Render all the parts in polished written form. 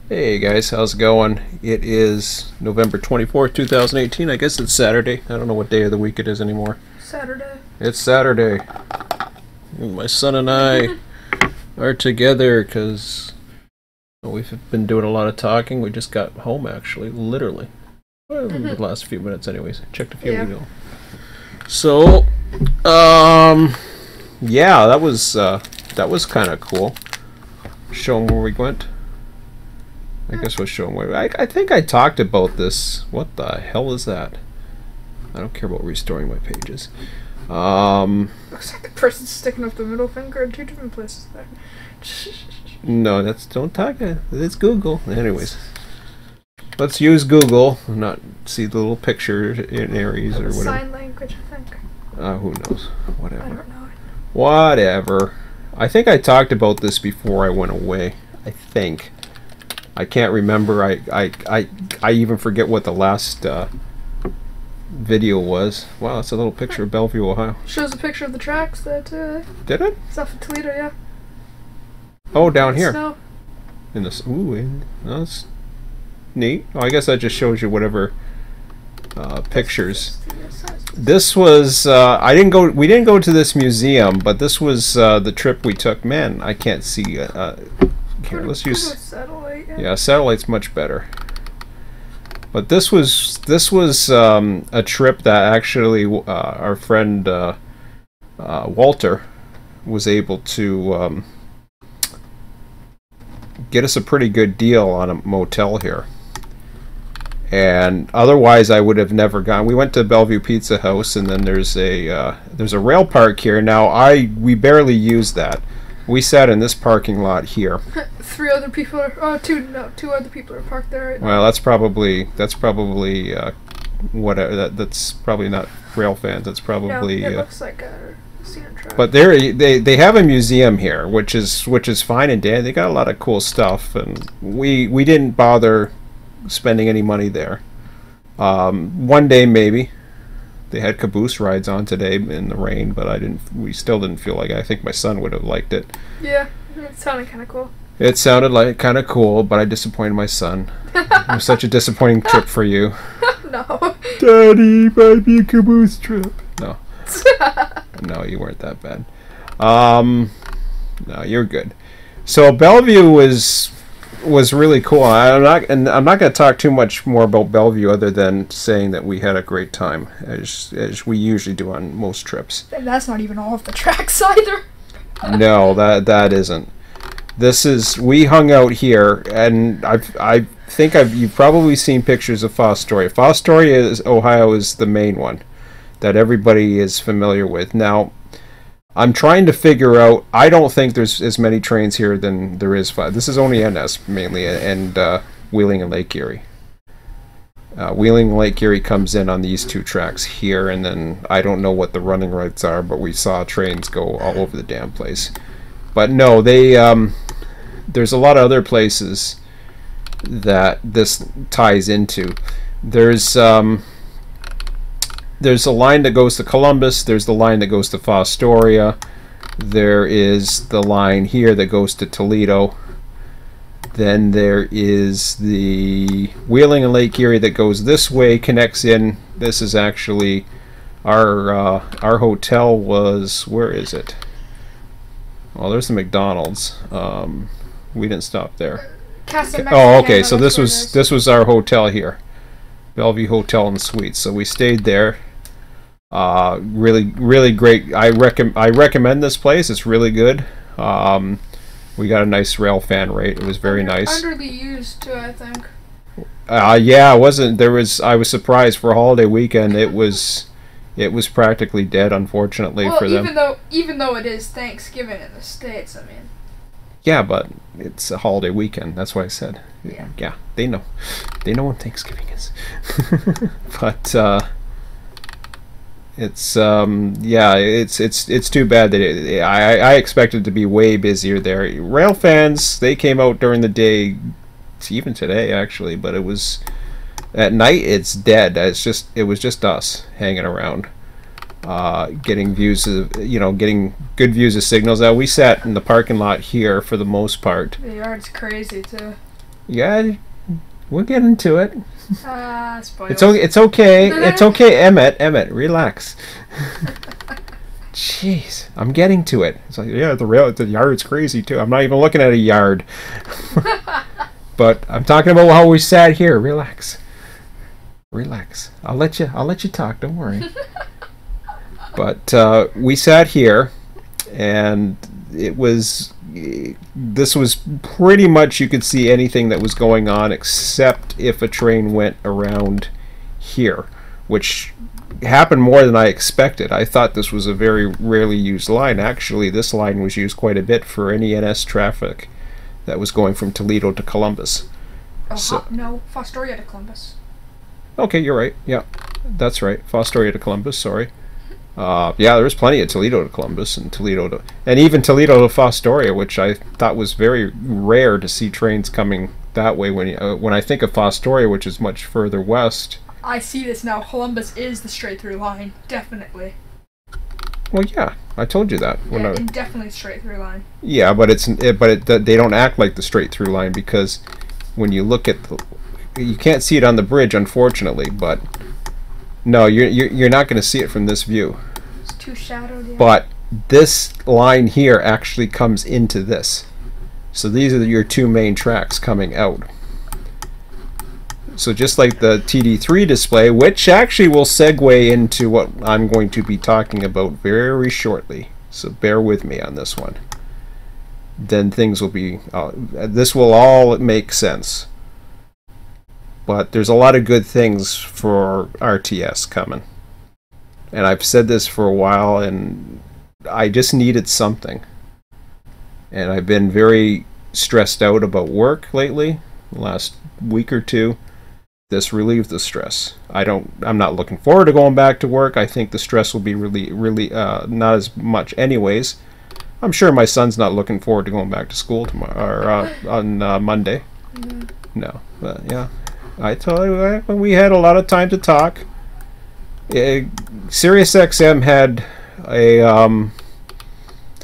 Hey guys, how's it going? It is November 24th, 2018. I guess it's Saturday. I don't know what day of the week it is anymore. Saturday. It's Saturday. My son and I are together because we've been doing a lot of talking. We just got home, actually, literally. Well, the last few minutes anyways. Checked a few ago. So, yeah, that was kind of cool. Show them where we went. I guess we'll show them where. I think I talked about this. What the hell is that? I don't care about restoring my pages. Looks like the person's sticking up the middle finger in two different places there. No, don't talk. It's Google. Anyways, let's use Google, not see the little picture in Aries or whatever. Sign language, I think. Who knows? Whatever. I don't know. Whatever. I think I talked about this before I went away. I think. I can't remember. I even forget what the last video was. Wow, that's a little picture of Bellevue, Ohio. Shows a picture of the tracks that. Did it? Stuff in Toledo, yeah. Oh, down here. Snow. In this. Ooh, that's neat. Oh, I guess that just shows you whatever pictures. This was. I didn't go. We didn't go to this museum, but this was the trip we took. Man, I can't see. Here, let's use satellite. Yeah, satellite's much better. But this was a trip that actually our friend Walter was able to get us a pretty good deal on a motel here. And otherwise, I would have never gone. We went to Bellevue Pizza House, and then there's a rail park here. Now we barely used that. We sat in this parking lot here. Two other people are parked there right now. Well, that's probably whatever. That's probably not rail fans. That's probably. Yeah, it looks like a scenic track. But they have a museum here, which is fine and dandy. They got a lot of cool stuff, and we didn't bother spending any money there. One day maybe. They had caboose rides on today in the rain, but we still didn't feel like it. I think my son would have liked it. Yeah, it sounded kind of cool. It sounded like kind of cool, but I disappointed my son. It was such a disappointing trip for you. No. Daddy, buy me a caboose trip. No. No, you weren't that bad. No, you're good. So Bellevue was really cool. I'm not going to talk too much more about Bellevue other than saying that we had a great time, as we usually do on most trips. And that's not even all of the tracks either. No, that isn't. We hung out here, and I think you've probably seen pictures of Fostoria. Fostoria, Ohio is the main one that everybody is familiar with. Now, I'm trying to figure out. I don't think there's as many trains here than there is. This is only NS mainly, and Wheeling and Lake Erie. Wheeling and Lake Erie comes in on these two tracks here, and then I don't know what the running rights are, but we saw trains go all over the damn place. But no, there's a lot of other places that this ties into. There's a line that goes to Columbus. There's the line that goes to Fostoria. There is the line here that goes to Toledo. Then there is the Wheeling and Lake Erie that goes this way, connects in. This is actually our hotel was, where is it? Well, there's the McDonald's. We didn't stop there. Oh, okay. So this was our hotel here, Bellevue Hotel and Suites. So we stayed there. Really great. I recommend this place. It's really good. We got a nice rail fan rate. It was very nice. Underused too, I think. Yeah, it wasn't. I was surprised for a holiday weekend. It was practically dead, unfortunately, for them. Even though it is Thanksgiving in the States, I mean. Yeah, but it's a holiday weekend. That's why I said. Yeah. Yeah, they know. They know when Thanksgiving is. But it's too bad that I expected to be way busier there. Rail fans, they came out during the day, even today actually, but it was at night. It's dead. It was just us hanging around, getting views of getting good views of signals. We sat in the parking lot here for the most part. The yard's crazy too. Yeah, we'll get into it. Spoilers. It's okay. It's okay. It's okay, Emmett, relax. Jeez, I'm getting to it. It's like, yeah, the yard's crazy too. I'm not even looking at a yard. But I'm talking about how we sat here. Relax. Relax. I'll let you talk, don't worry. But we sat here, and this was pretty much, you could see anything that was going on except if a train went around here, which happened more than I expected. I thought this was a very rarely used line. Actually, this line was used quite a bit for any NS traffic that was going from Toledo to Columbus. Oh, no, Fostoria to Columbus. Okay, you're right. Yeah, that's right. Fostoria to Columbus, sorry. Yeah, there was plenty of Toledo to Columbus and even Toledo to Fostoria, which I thought was very rare to see trains coming that way. When I think of Fostoria, which is much further west. I see this now. Columbus is the straight through line, definitely. Well, yeah, I told you that. Definitely straight through line. Yeah, but they don't act like the straight through line, because when you look at you can't see it on the bridge, unfortunately, but. No, you're not going to see it from this view. It's too shadowed. Yeah. But this line here actually comes into this. So these are your two main tracks coming out. So just like the TD3 display, which actually will segue into what I'm going to be talking about very shortly. So bear with me on this one. Then things will be... this will all make sense. But there's a lot of good things for RTS coming. And I've said this for a while, and I just needed something. And I've been very stressed out about work lately, the last week or two. This relieved the stress. I'm not looking forward to going back to work. I think the stress will be really not as much anyways. I'm sure my son's not looking forward to going back to school tomorrow, or on Monday. No, but yeah. I told you we had a lot of time to talk. SiriusXM had a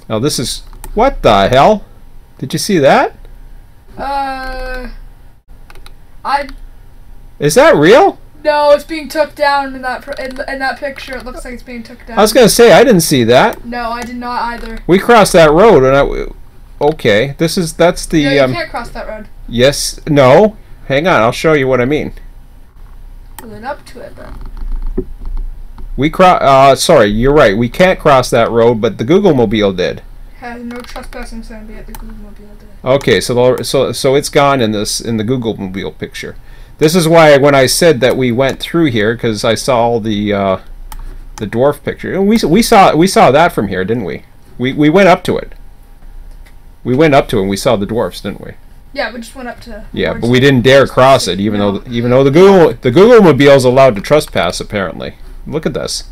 now this is, what the hell? Did you see that? Is that real? No, it's being took down in that picture. It looks like it's being took down. I was gonna say I didn't see that. No, I did not either. We crossed that road, and okay, that's the. Yeah, you can't cross that road. Yes, no. Hang on, I'll show you what I mean. Pulling up to it, then. Sorry, you're right. We can't cross that road, but the Google Mobile did. Has no trespassing sign, but yet the Google Mobile did. Okay, so it's gone in the Google Mobile picture. This is why when I said that we went through here, because I saw all the dwarf picture. And we saw that from here, didn't we? We went up to it. We went up to it and we saw the dwarfs, didn't we? Yeah, we just went up to. Yeah, but we didn't dare cross it, even though the Google Mobile is allowed to trespass. Apparently, look at this.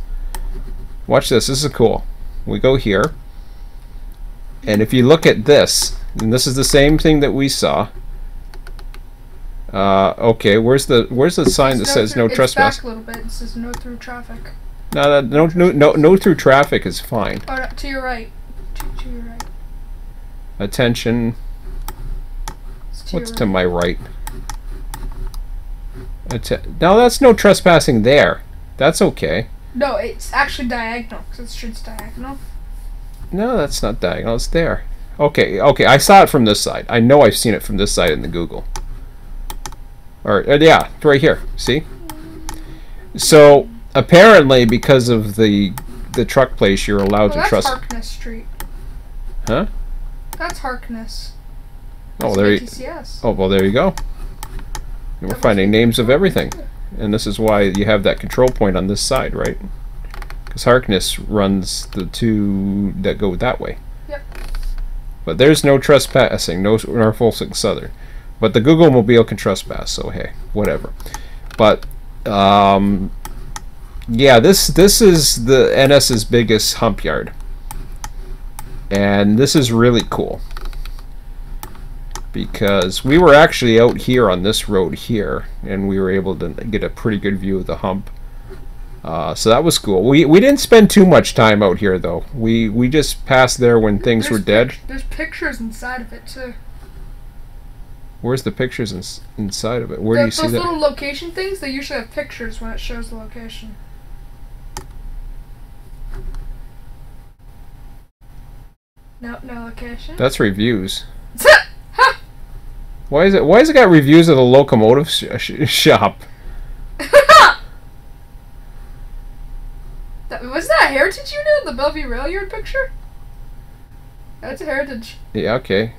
Watch this. This is cool. We go here, and if you look at this, and this is the same thing that we saw. Okay, where's the sign that says no trespass? It's back a little bit. It says no through traffic. No through traffic is fine. Oh, no, to your right. To your right. Attention. What's to my right? No, that's no trespassing there. That's okay. No, it's actually diagonal, because the street's diagonal. No, that's not diagonal. It's there. Okay, I saw it from this side. I know I've seen it from this side in the Google. Or yeah, it's right here. See? So apparently, because of the truck place, you're allowed to trust. That's Harkness Street. Huh? That's Harkness. Oh, there you. ATCS. Oh, well, there you go. And we're finding names of everything, and this is why you have that control point on this side, right? Because Harkness runs the two that go that way. Yep. But there's no trespassing, no Norfolk Southern. But the Google Mobile can trespass, so hey, whatever. But yeah, this is the NS's biggest hump yard, and this is really cool because we were actually out here on this road here, and we were able to get a pretty good view of the hump. So that was cool. We didn't spend too much time out here though. We just passed there when things were dead. There's pictures inside of it too. Where's the pictures inside of it? Where do you see that? Those little location things, they usually have pictures when it shows the location. No location. That's reviews. Why is it got reviews of the locomotive shop? Was that a Heritage unit in the Bellevue Rail Yard picture? That's a Heritage. Yeah, okay.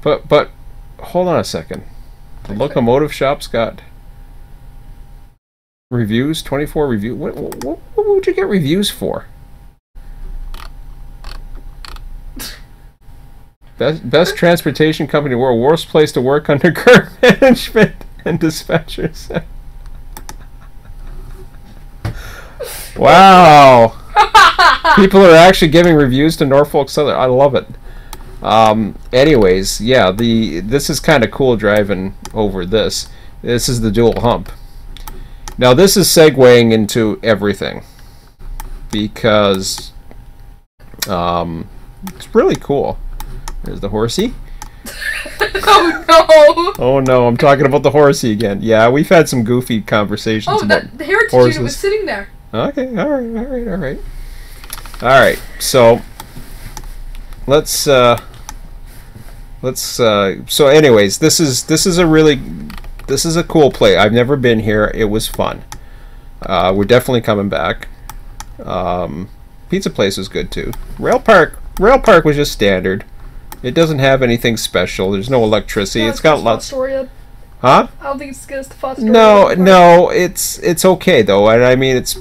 But hold on a second. The locomotive shop's got reviews, 24 reviews. What would you get reviews for? Best transportation company in the world, worst place to work under current management and dispatchers. Wow. People are actually giving reviews to Norfolk Southern. I love it. Anyways, yeah, this is kind of cool driving over this. This is the dual hump. Now this is segueing into everything because it's really cool. There's the horsey. Oh no! Oh no, I'm talking about the horsey again. Yeah, we've had some goofy conversations about the Heritage horses. unit was sitting there. Okay, alright. Alright, so so anyways, this is a cool play. I've never been here. It was fun. We're definitely coming back. Pizza place was good too. Rail Park was just standard. It doesn't have anything special. There's no electricity. It's got lots. Huh? I don't think it's good as the Fostoria. No, it's okay though, and I mean it's.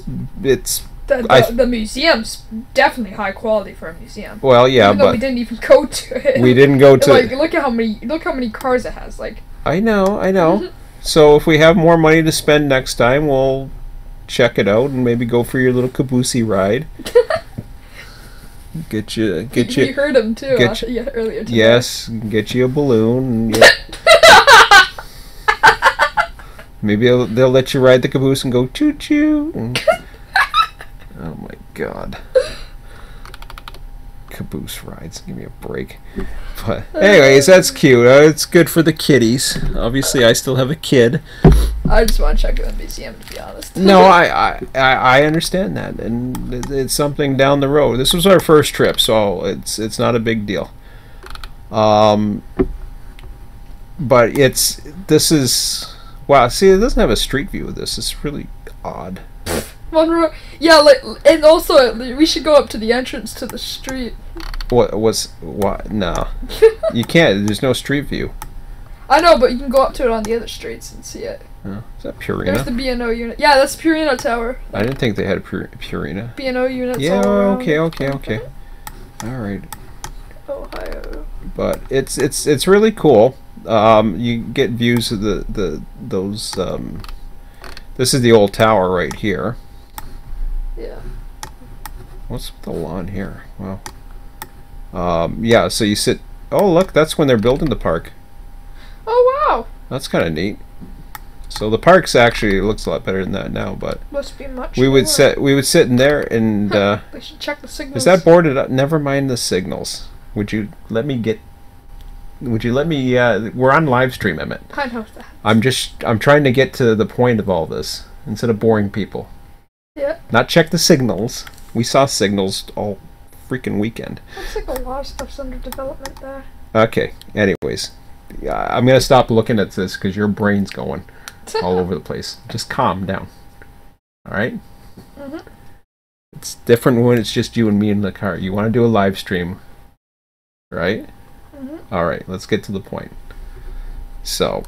The museum's definitely high quality for a museum. Well, yeah, even though but we didn't even go to it. We didn't go to. Like, look how many cars it has. Like. I know. So if we have more money to spend next time, we'll check it out and maybe go for your little caboosey ride. Get you. You heard him too. Earlier today. Yes, get you a balloon. And maybe they'll let you ride the caboose and go choo choo. Oh my god. Caboose rides. Give me a break. But anyways, that's cute. It's good for the kiddies. Obviously, I still have a kid. I just want to check the museum, to be honest. No, I understand that, and it's something down the road. This was our first trip, so it's not a big deal. But this is wow. See, it doesn't have a street view of this. It's really odd. Monroe, yeah, and also we should go up to the entrance to the street. What? No, you can't. There's no street view. I know, but you can go up to it on the other streets and see it. Oh, is that Purina? There's the B&O unit. Yeah, that's Purina Tower. I didn't think they had a Purina. B&O units. Yeah. All around. Okay. All right. Ohio. But it's really cool. You get views of those. This is the old tower right here. Yeah. What's the lawn here? Wow. Yeah. So you sit. Oh, look, that's when they're building the park. Oh wow. That's kind of neat. So the park's actually looks a lot better than that now, but must be much. We would sit in there and. We should check the signals. Is that boarded up? Never mind the signals. Would you let me? We're on live stream, Emmett. I know that. I'm trying to get to the point of all this instead of boring people. Yeah. Not check the signals. We saw signals all freaking weekend. Looks like a lot of stuff's under development there. Okay. Anyways, I'm gonna stop looking at this because your brain's going all over the place. Just calm down. All right. Mhm. It's different when it's just you and me in the car. You want to do a live stream, right? Mhm. All right. Let's get to the point. So.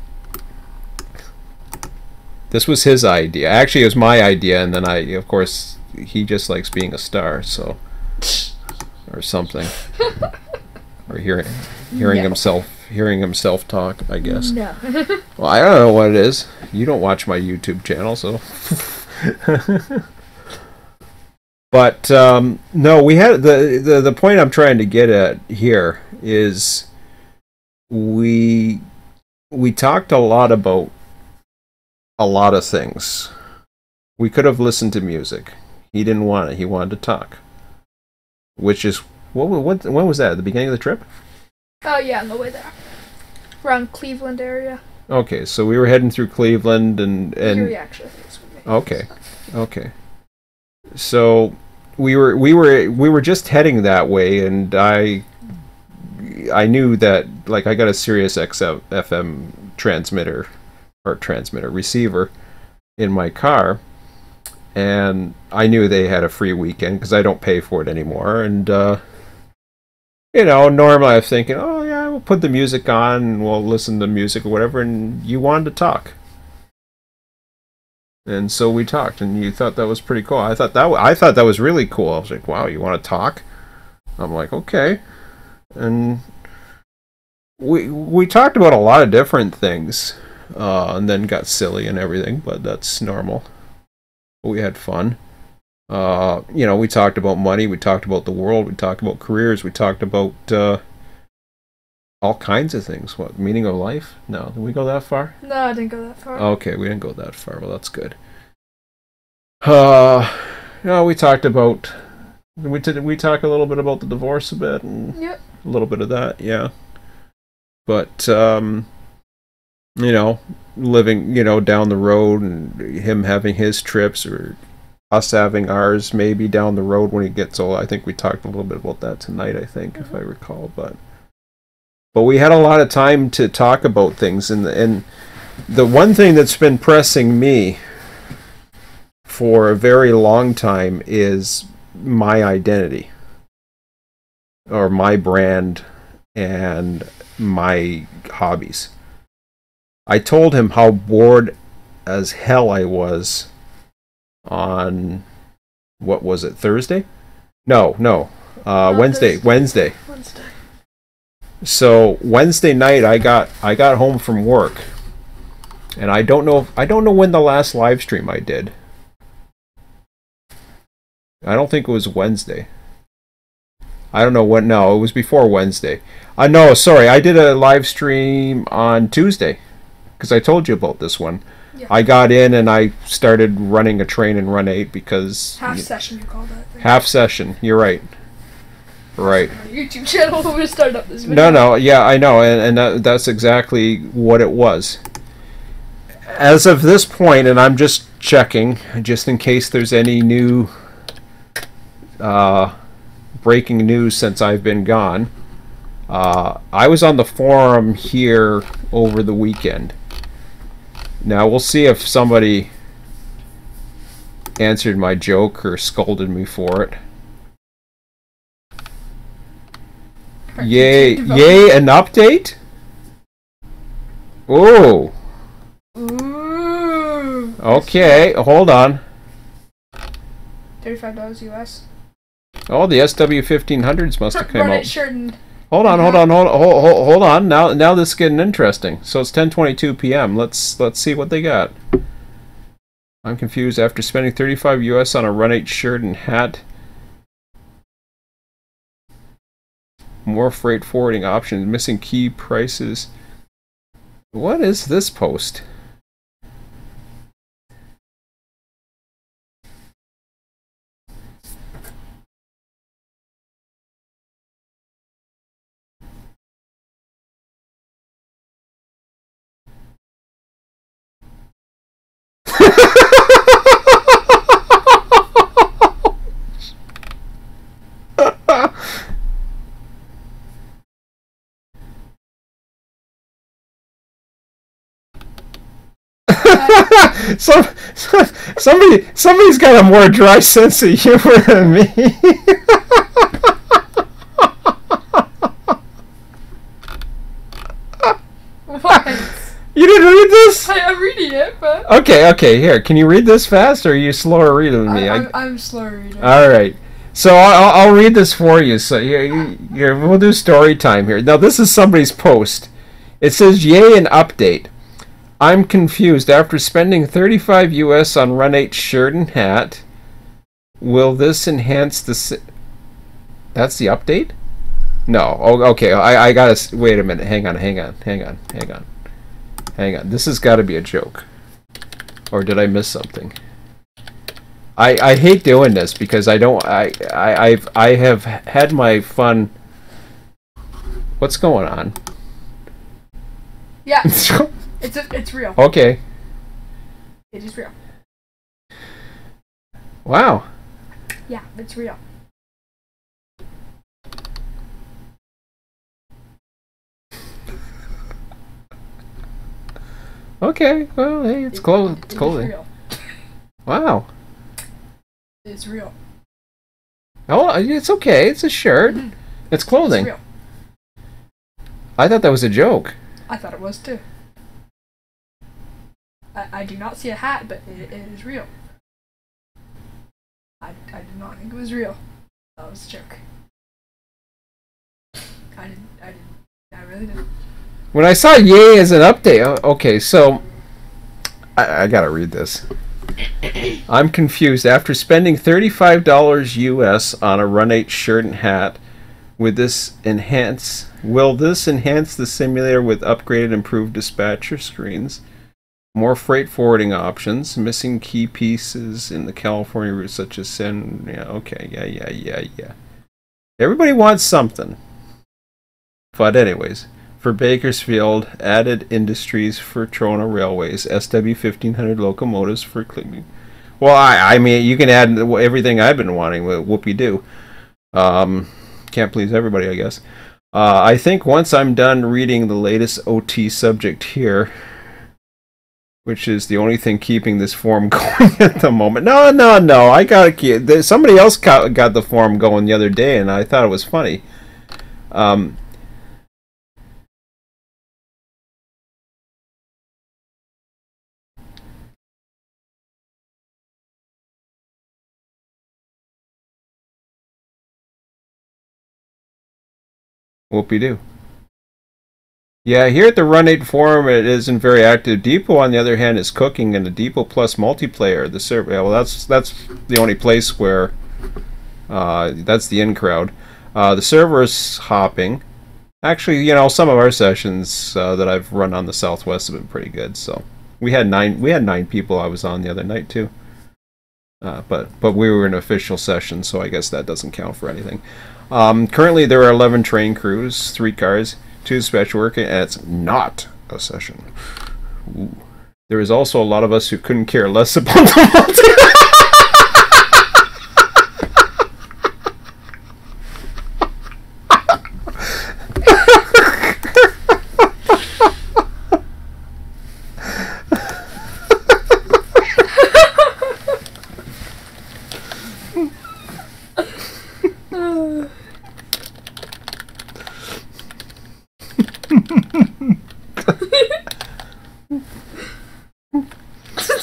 This was his idea. Actually, it was my idea, and then of course, he just likes being a star, so, or something, or hearing himself talk, I guess. No. Well, I don't know what it is. You don't watch my YouTube channel, so. But no, we had the point I'm trying to get at here is we talked a lot about a lot of things. We could have listened to music. He didn't want it. He wanted to talk. Which is when was that? At the beginning of the trip? Oh yeah, on the way there. Around Cleveland area. Okay, so we were heading through Cleveland and Erie, actually, I think is what we okay, okay. So we were just heading that way, and I knew that, like, I got a Sirius XM transmitter receiver in my car, and I knew they had a free weekend because I don't pay for it anymore. And you know, normally I was thinking, oh yeah, we'll put the music on and we'll listen to music or whatever. And you wanted to talk, and so we talked, and you thought that was pretty cool. I thought that was really cool. I was like, wow, you want to talk? I'm like, okay. And we talked about a lot of different things, and then got silly and everything, but that's normal. We had fun. You know, we talked about money, we talked about the world, we talked about careers, we talked about all kinds of things. What, meaning of life? No, did we go that far? No, I didn't go that far. Okay, we didn't go that far. Well, that's good. You know, we talked about we talk a little bit about the divorce a bit, and Yep. a little bit of that, yeah. But you know, living, you know, down the road, and him having his trips, or us having ours maybe down the road when he gets old. I think we talked a little bit about that tonight, I think, if I recall. But we had a lot of time to talk about things, and the one thing that's been pressing me for a very long time is my identity, or my brand, and my hobbies. I told him how bored as hell I was on, what was it, Thursday? No, Wednesday. So Wednesday night I got home from work, and I don't know when the last live stream I did. I don't think it was Wednesday. I don't know what. No, it was before Wednesday. No, sorry, I did a live stream on Tuesday, because I told you about this one. Yeah. I got in and I started running a train in Run 8 because... Half session, you call that thing. Half session, you're right. Right. YouTube channel when we started up this video. No, yeah, I know, and that's exactly what it was. As of this point, and I'm just checking, just in case there's any new breaking news since I've been gone, I was on the forum here over the weekend. Now, we'll see if somebody answered my joke or scolded me for it. Yay, an update? Ooh. Ooh. Okay, hold on. $35 US. Oh, the SW1500s must have come out. Hold on. Now this is getting interesting. So it's 10:22 p.m. Let's see what they got. I'm confused. After spending $35 US on a Run 8 shirt and hat, more freight forwarding options, missing key prices. What is this post? Somebody's got a more dry sense of humor than me. What? You didn't read this? I'm reading it, but... Okay, here. Can you read this fast, or are you slower reading than me? I'm slower reading. Alright. So I'll read this for you. So we'll do story time here. Now, this is somebody's post. It says, "Yay, an update. I'm confused. After spending $35 US on Run 8 shirt and hat, will this enhance the... That's the update? No. Oh, okay. I gotta... Wait a minute. Hang on. This has got to be a joke. Or did I miss something? I hate doing this because I don't... I have had my fun... What's going on? Yeah. It's real. Okay. It is real. Wow. Yeah, it's real. Okay. Well, hey, it's clothing. It's clothing. Real. Wow. It's real. Oh, it's okay. It's a shirt. Mm-hmm. It's clothing. It's real. I thought that was a joke. I thought it was too. I do not see a hat, but it is real. I did not think it was real. That was a joke. I really didn't. When I saw Yay as an update, okay, so I gotta read this. I'm confused. After spending $35 US on a Run 8 shirt and hat, will this enhance the simulator with upgraded, improved dispatcher screens, more freight forwarding options, missing key pieces in the California route such as yeah. Everybody wants something. But anyways, for Bakersfield, added industries for Trona Railways, SW 1500 locomotives for cleaning. Well, I mean, you can add everything I've been wanting with whoopie-doo. Can't please everybody, I guess. I think once I'm done reading the latest OT subject here, which is the only thing keeping this forum going at the moment. No, I gotta keep. Somebody else got the forum going the other day, and I thought it was funny. Whoopie-doo. Yeah, here at the Run 8 forum, it isn't very active. Depot, on the other hand, is cooking in the Depot Plus multiplayer. The server, well, that's the only place where that's the in crowd. The server is hopping. Actually, you know, some of our sessions that I've run on the Southwest have been pretty good. So we had nine people I was on the other night too. But we were in official session, so I guess that doesn't count for anything. Currently, there are 11 train crews, 3 cars, 2 dispatch work, and it's not a session. Ooh. There is also a lot of us who couldn't care less about the multi.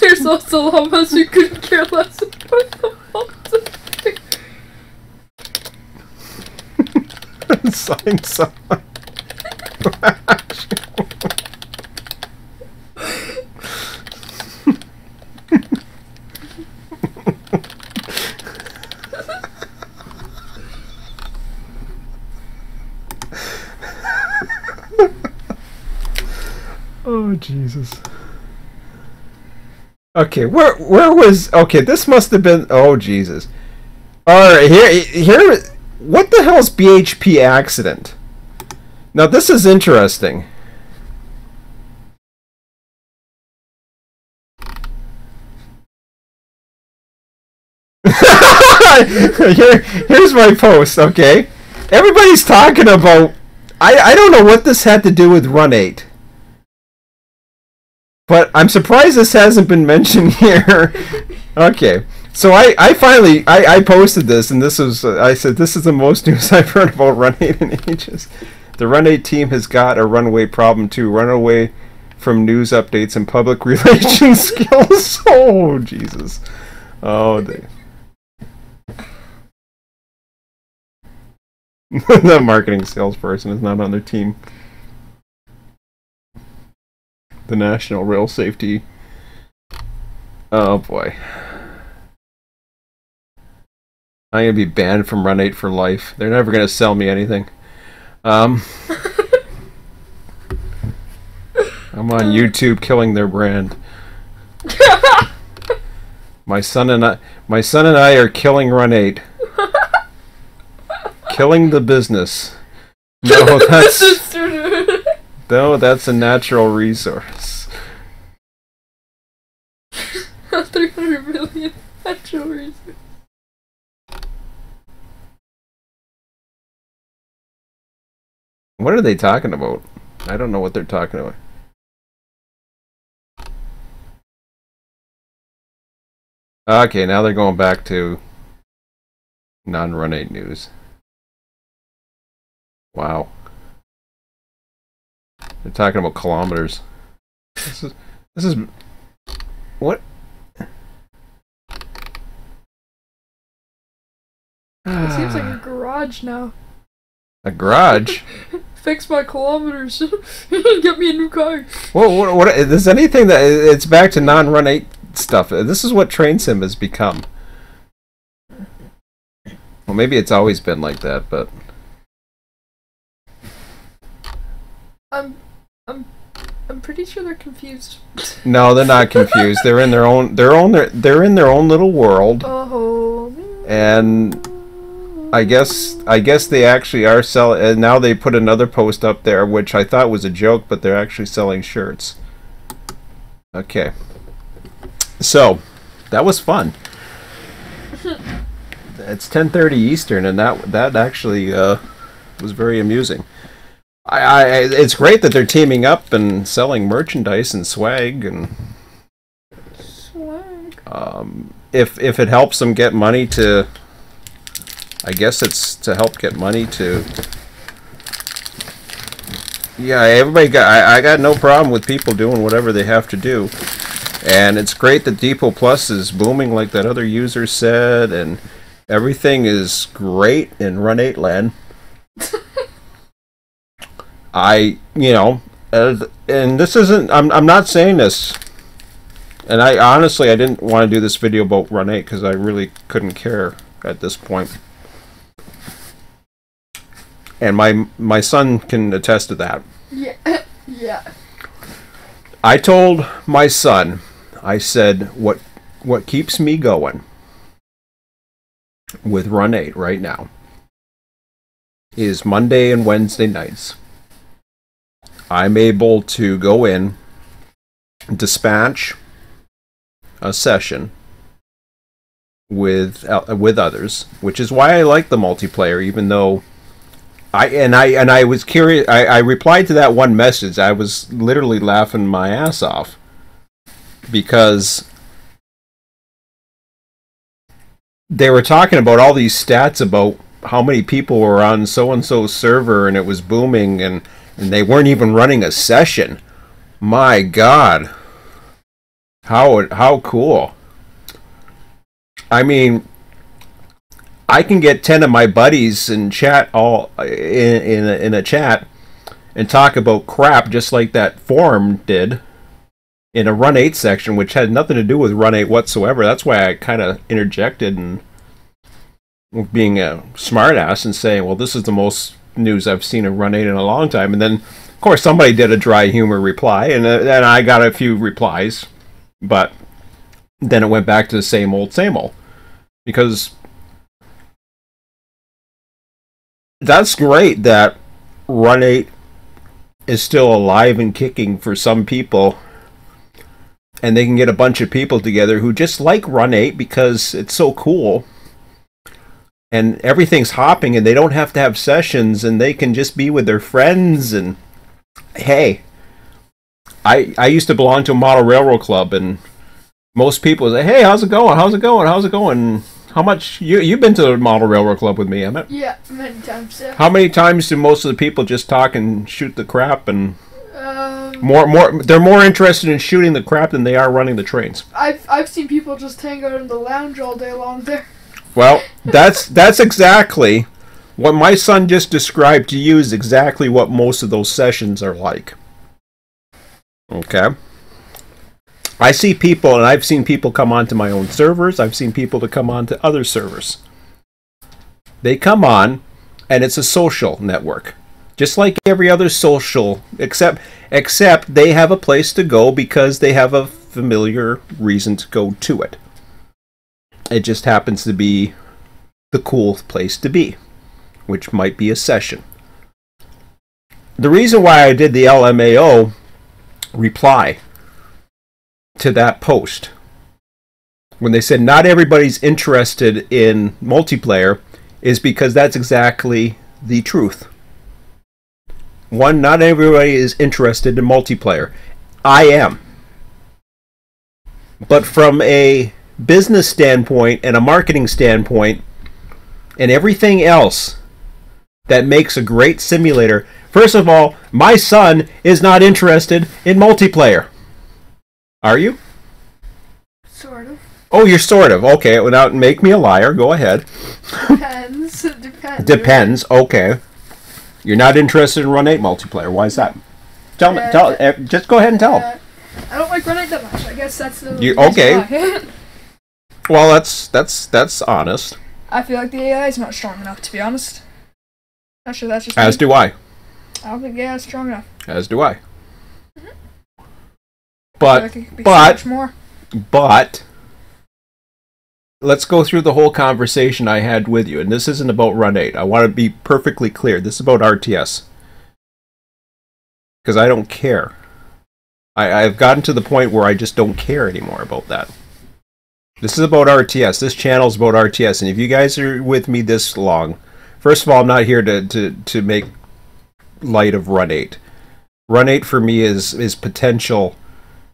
There's also a lot of us who couldn't care less about the multi. Sign someone. Oh, Jesus. Okay, where was... Okay, this must have been... Oh, Jesus. Alright, here... What the hell is BHP accident? Now, this is interesting. Here's my post, okay? Everybody's talking about... I don't know what this had to do with Run 8. But I'm surprised this hasn't been mentioned here. Okay, so I finally posted this, and this was I said this is the most news I've heard about Run 8 in ages. The Run 8 team has got a runaway problem too. Run away from news updates and public relations skills. Oh, Jesus. Oh, the marketing salesperson is not on their team. The National Rail Safety. Oh boy. I'm gonna be banned from Run 8 for life. They're never gonna sell me anything. I'm on YouTube killing their brand. My son and I are killing Run 8. Killing the business. No, No, that's a natural resource. 300 million natural resources. What are they talking about? I don't know what they're talking about. Okay, now they're going back to non-Run 8 news. Wow. They're talking about kilometers. This is what? It seems like a garage now. A garage? Fix my kilometers. Get me a new car. What is anything that it's back to non-Run 8 stuff. This is what Train Sim has become. Well, maybe it's always been like that, but I'm pretty sure they're confused. no, they're not confused. They're in their own little world. Oh. And I guess they actually are selling. And now they put another post up there, which I thought was a joke, but they're actually selling shirts. Okay. So, that was fun. It's 10:30 Eastern, and that actually was very amusing. It's great that they're teaming up and selling merchandise and swag and Swag. If it helps them get money to, I guess it's to help get money to. Yeah, I got no problem with people doing whatever they have to do. And it's great that Depot Plus is booming like that other user said, and everything is great in Run 8 land. And this isn't, I'm not saying this, and I honestly didn't want to do this video about Run 8 because I really couldn't care at this point. And my son can attest to that. Yeah. Yeah. I told my son, I said, what keeps me going with Run 8 right now is Monday and Wednesday nights. I'm able to go in, dispatch a session with others, which is why I like the multiplayer, even though I was curious. I replied to that one message. I was literally laughing my ass off because they were talking about all these stats about how many people were on so-and-so's server and it was booming, and they weren't even running a session. My God. How cool. I mean, I can get 10 of my buddies and chat all in a chat and talk about crap just like that forum did in a Run 8 section, which had nothing to do with Run 8 whatsoever. That's why I kind of interjected and being a smartass and saying, well, this is the most news I've seen in Run 8 in a long time. And then, of course, somebody did a dry humor reply, and then I got a few replies, but then it went back to the same old, because that's great that Run 8 is still alive and kicking for some people, and they can get a bunch of people together who just like Run 8 because it's so cool, and everything's hopping, and they don't have to have sessions, and they can just be with their friends. And hey, I used to belong to a model railroad club, and most people say, hey, how's it going? How much you've been to the model railroad club with me, Emmett? Yeah, many times. Yeah. How many times do most of the people just talk and shoot the crap, and they're more interested in shooting the crap than they are running the trains? I've seen people just hang out in the lounge all day long there. Well, that's exactly what my son just described to you, is exactly what most of those sessions are like. Okay? I see people, and I've seen people come onto my own servers. I've seen people to come onto other servers. They come on, and it's a social network. Just like every other social, except they have a place to go because they have a familiar reason to go to it. It just happens to be the cool place to be, which might be a session. the reason why I did the LMAO reply to that post, when they said not everybody's interested in multiplayer, is because that's exactly the truth. One, not everybody is interested in multiplayer. I am. But from a business standpoint and a marketing standpoint and everything else that makes a great simulator, first of all, my son is not interested in multiplayer. Are you? Sort of. Oh, you're sort of. Okay, without make me a liar. Go ahead. Depends. Depends. Depends. Okay. You're not interested in Run 8 multiplayer. Why is that? Tell me. Just go ahead and tell. I don't like Run 8 that much. I guess that's the. Okay. Well, that's honest. I feel like the AI is not strong enough, to be honest. Not sure that's just. As do I. I don't think the AI is strong enough. As do I. Mm-hmm. But let's go through the whole conversation I had with you, and this isn't about Run 8. I want to be perfectly clear. This is about RTS. Because I don't care. I've gotten to the point where I just don't care anymore about that. This is about RTS. This channel is about RTS, and if you guys are with me this long, first of all, I'm not here to make light of Run 8. Run 8 for me is potential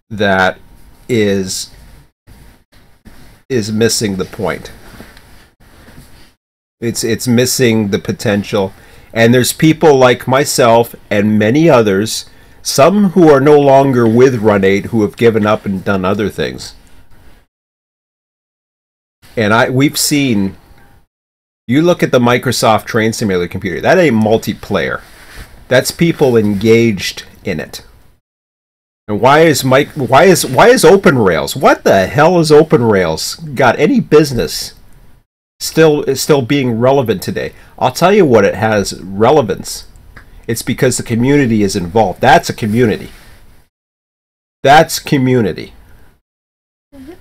that is missing the point. It's missing the potential, and there's people like myself and many others, some who are no longer with Run 8, who have given up and done other things. And we've seen, you look at the Microsoft Train Simulator computer, that ain't multiplayer. That's people engaged in it. And why is Open Rails? What the hell is Open Rails got any business still being relevant today? I'll tell you what it has relevance. It's because the community is involved. That's a community. That's community. Mm-hmm.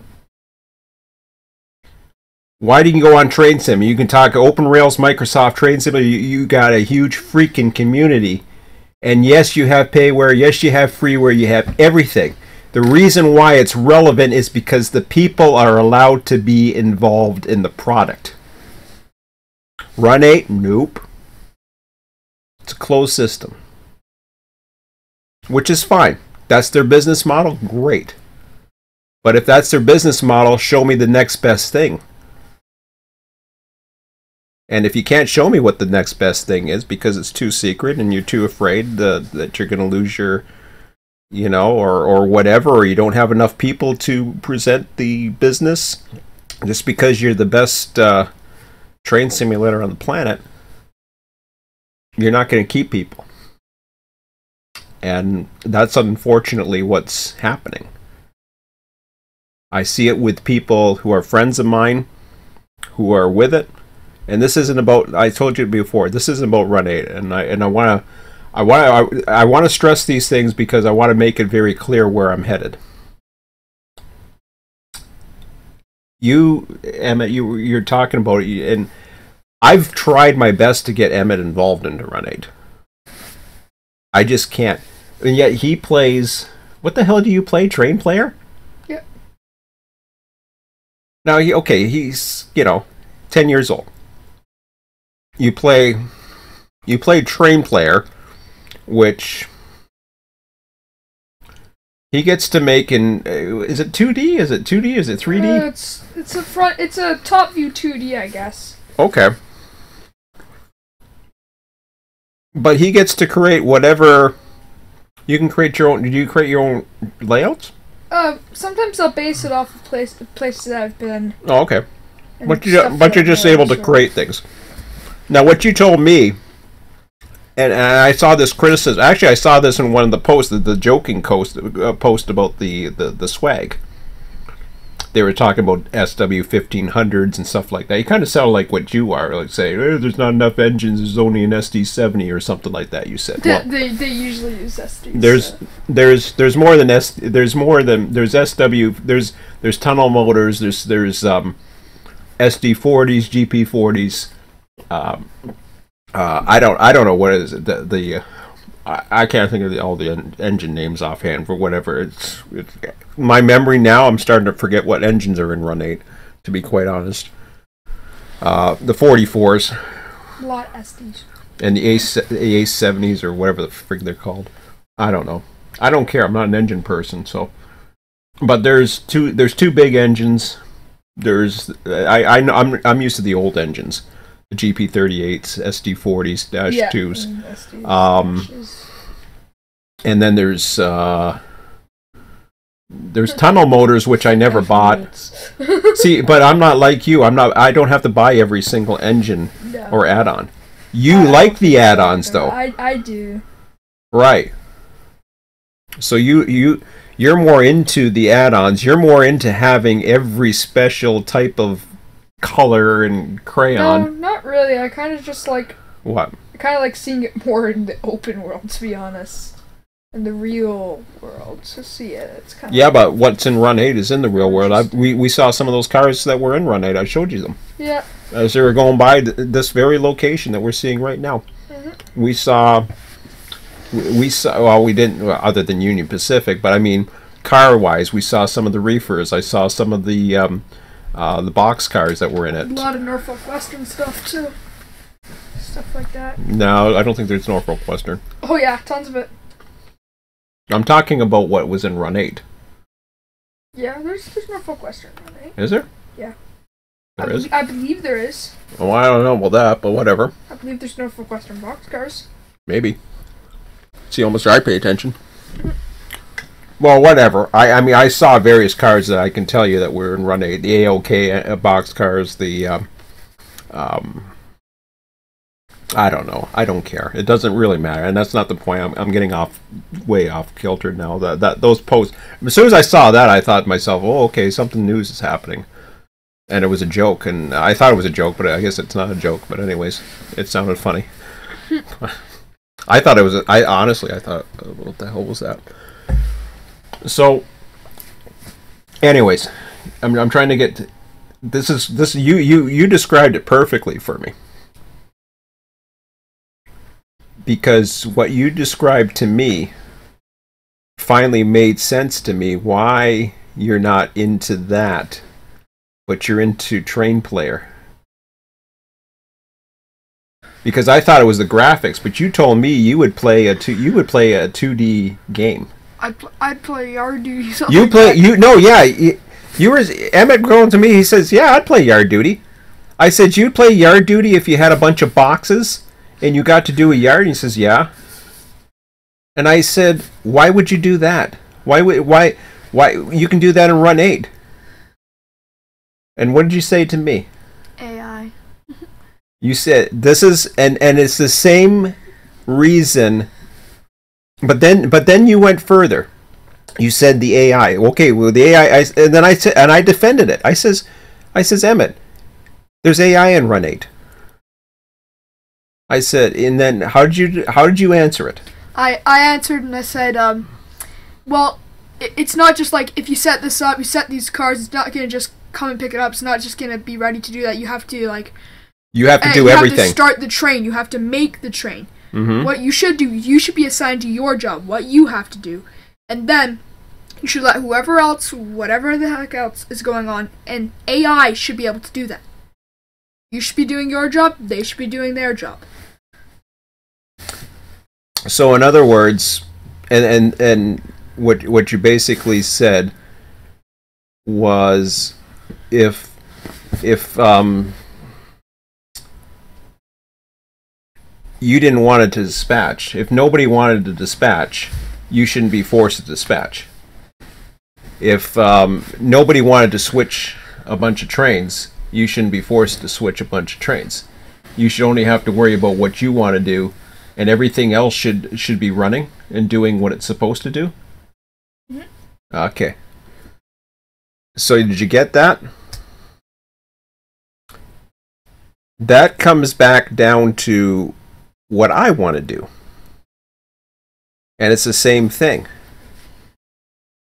Why do you go on Train Sim? You can talk Open Rails, Microsoft Train Sim. You got a huge freaking community. And yes, you have payware. Yes, you have freeware. You have everything. The reason why it's relevant is because the people are allowed to be involved in the product. Run 8? Nope. It's a closed system. Which is fine. That's their business model? Great. But if that's their business model, show me the next best thing. And if you can't show me what the next best thing is because it's too secret and you're too afraid that you're going to lose your, or whatever, or you don't have enough people to present the business, just because you're the best train simulator on the planet, you're not going to keep people. And that's unfortunately what's happening. I see it with people who are friends of mine who are with it. And this isn't about, I told you before, this isn't about Run 8, and I want to stress these things because I want to make it very clear where I'm headed. You, Emmett, you're talking about it, and I've tried my best to get Emmett involved into Run 8. I just can't. And yet he plays, what the hell do you play, Train Player? Yeah. Now, he's, 10 years old. You play Train Player, which he gets to make in. Is it 2D? Is it 2D? Is it 3D? It's a top view 2D, I guess. Okay. But he gets to create whatever. You can create your own. Did you create your own layouts? Sometimes I'll base it off of places that I've been. Oh, okay. But you're just able to create things. Now, what you told me, and I saw this criticism. Actually, I saw this in one of the posts, the joking post about the swag. They were talking about SW1500s and stuff like that. You kind of sound like what you are, like say, there's not enough engines. There's only an SD70 or something like that. You said. Well, they usually use SDs. There's more than there's SW. There's tunnel motors. There's SD40s, GP40s. I don't know what is it. I can't think of all the engine names offhand for whatever. It's my memory now. I'm starting to forget what engines are in Run 8. To be quite honest, the 44s, A lot of SDs. and the A70s or whatever the frig they're called. I don't know. I don't care. I'm not an engine person, so. But there's two big engines. I'm used to the old engines, the GP38s, SD40s, -2s. And then there's tunnel motors, which I never bought. See, but I'm not like you. I don't have to buy every single engine or add-on. You like the add-ons, though. I do. Right. So you're more into the add-ons. You're more into having every special type of color and crayon. No, not really. I kind of just like... What? I kind of like seeing it more in the open world, to be honest. In the real world, to see it. It's kind of... Yeah, but what's in Run 8 is in the real world. We saw some of those cars that were in Run 8. I showed you them. Yeah. As they were going by this very location that we're seeing right now. Mm-hmm. We saw, well, we didn't, well, other than Union Pacific, but I mean, car-wise, we saw some of the reefers. I saw some of the box cars that were in it. A lot of Norfolk Western stuff, too. Stuff like that. No, I don't think there's Norfolk Western. Oh, yeah, tons of it. I'm talking about what was in Run 8. Yeah, there's Norfolk Western Run 8. Is there? Yeah. There is? I believe there is. Oh, I don't know about that, but whatever. I believe there's Norfolk Western boxcars. Maybe. See how much I pay attention. Well, whatever. I mean, I saw various cars that I can tell you that were in Run 8. The AOK boxcars, the... I don't know. I don't care. It doesn't really matter, and that's not the point. I'm getting way off kilter now. Those posts. As soon as I saw that, I thought to myself, "Oh, okay, something news is happening," and it was a joke. And I thought it was a joke, but I guess it's not a joke. But anyways, it sounded funny. I thought it was. I honestly, I thought, what the hell was that? So, anyways, I'm trying to get. This. You described it perfectly for me. Because what you described to me finally made sense to me why you're not into that, but you're into Train Player. Because I thought it was the graphics, but you told me you would play a 2D game. I'd play Yard Duty. You play you were Emmett going to me. He says, "Yeah, I'd play Yard Duty." I said, "You'd play Yard Duty if you had a bunch of boxes." And you got to do a yard? And he says, "Yeah." And I said, "Why would you do that? Why you can do that in Run 8?" And what did you say to me? AI. You said this is and it's the same reason. But then you went further. You said the AI. Okay, well the AI. And then I said, and I defended it. I says, "Emmett, there's AI in Run 8." I said, and then how did you answer it? I answered and I said, well, it's not just like if you set this up, you set these cars, it's not gonna just come and pick it up. It's not just gonna be ready to do that. You have to do everything. You have to start the train. You have to make the train. Mm-hmm. What you should do, you should be assigned to your job, what you have to do, and then you should let whoever else, whatever the heck else is going on, and AI should be able to do that. You should be doing your job. They should be doing their job. So in other words, and what you basically said was, if you didn't want it to dispatch, if nobody wanted to dispatch, you shouldn't be forced to dispatch. If nobody wanted to switch a bunch of trains, you shouldn't be forced to switch a bunch of trains. You should only have to worry about what you want to do, and everything else should be running and doing what it's supposed to do? Mm-hmm. Okay. So did you get that? That comes back down to what I want to do. And it's the same thing.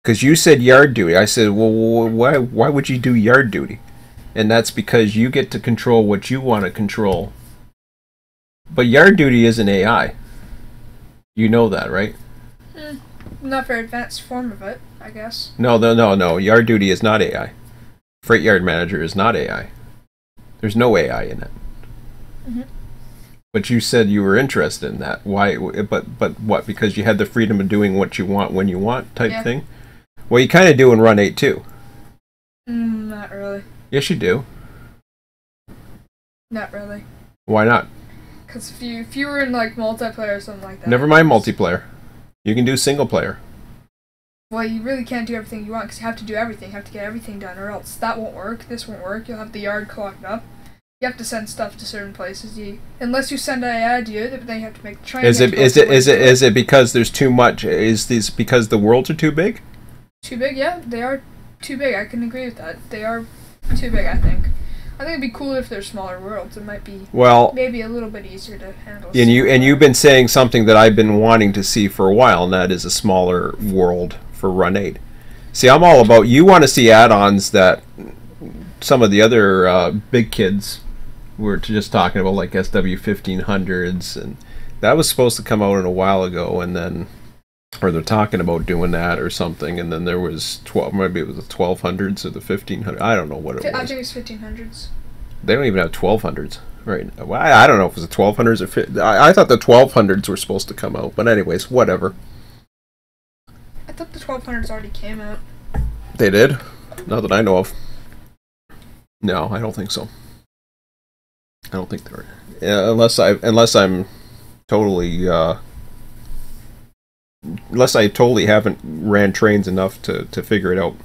Because you said yard duty. I said, well, why would you do yard duty? And that's because you get to control what you want to control. But yard duty isn't AI. You know that, right? Not very advanced form of it, I guess. No. Yard duty is not AI. Freight yard manager is not AI. There's no AI in it. Mm-hmm. But you said you were interested in that. Why? But what? Because you had the freedom of doing what you want when you want type thing? Well, you kind of do in Run 8 too. Not really. Yes, you do. Not really. Why not? Because if you were in like multiplayer or something like that. Never mind multiplayer. You can do single player. Well, you really can't do everything you want because you have to do everything. You have to get everything done, or else that won't work. This won't work. You'll have the yard clogged up. You have to send stuff to certain places. Unless you send AI to it, but then you have to make the train. Is it because there's too much? Is this because the worlds are too big? Too big? Yeah, they are too big. I can agree with that. They are too big. I think it'd be cool if they're smaller worlds. It might be maybe a little bit easier to handle. And you've been saying something that I've been wanting to see for a while, and that is a smaller world for Run 8. See, I'm all about, you want to see add-ons that some of the other big kids were just talking about, like SW1500s, and that was supposed to come out in a while ago, and then, or they're talking about doing that or something, and then there was maybe it was the 1200s or the 1500s. I don't know what it was. I think it's 1500s. They don't even have 1200s right now. Well, I don't know if it was the 1200s or I thought the 1200s were supposed to come out, but anyways, whatever. I thought the 1200s already came out. They did? Not that I know of. No, I don't think so. I don't think they're unless I'm totally unless I totally haven't ran trains enough to figure it out.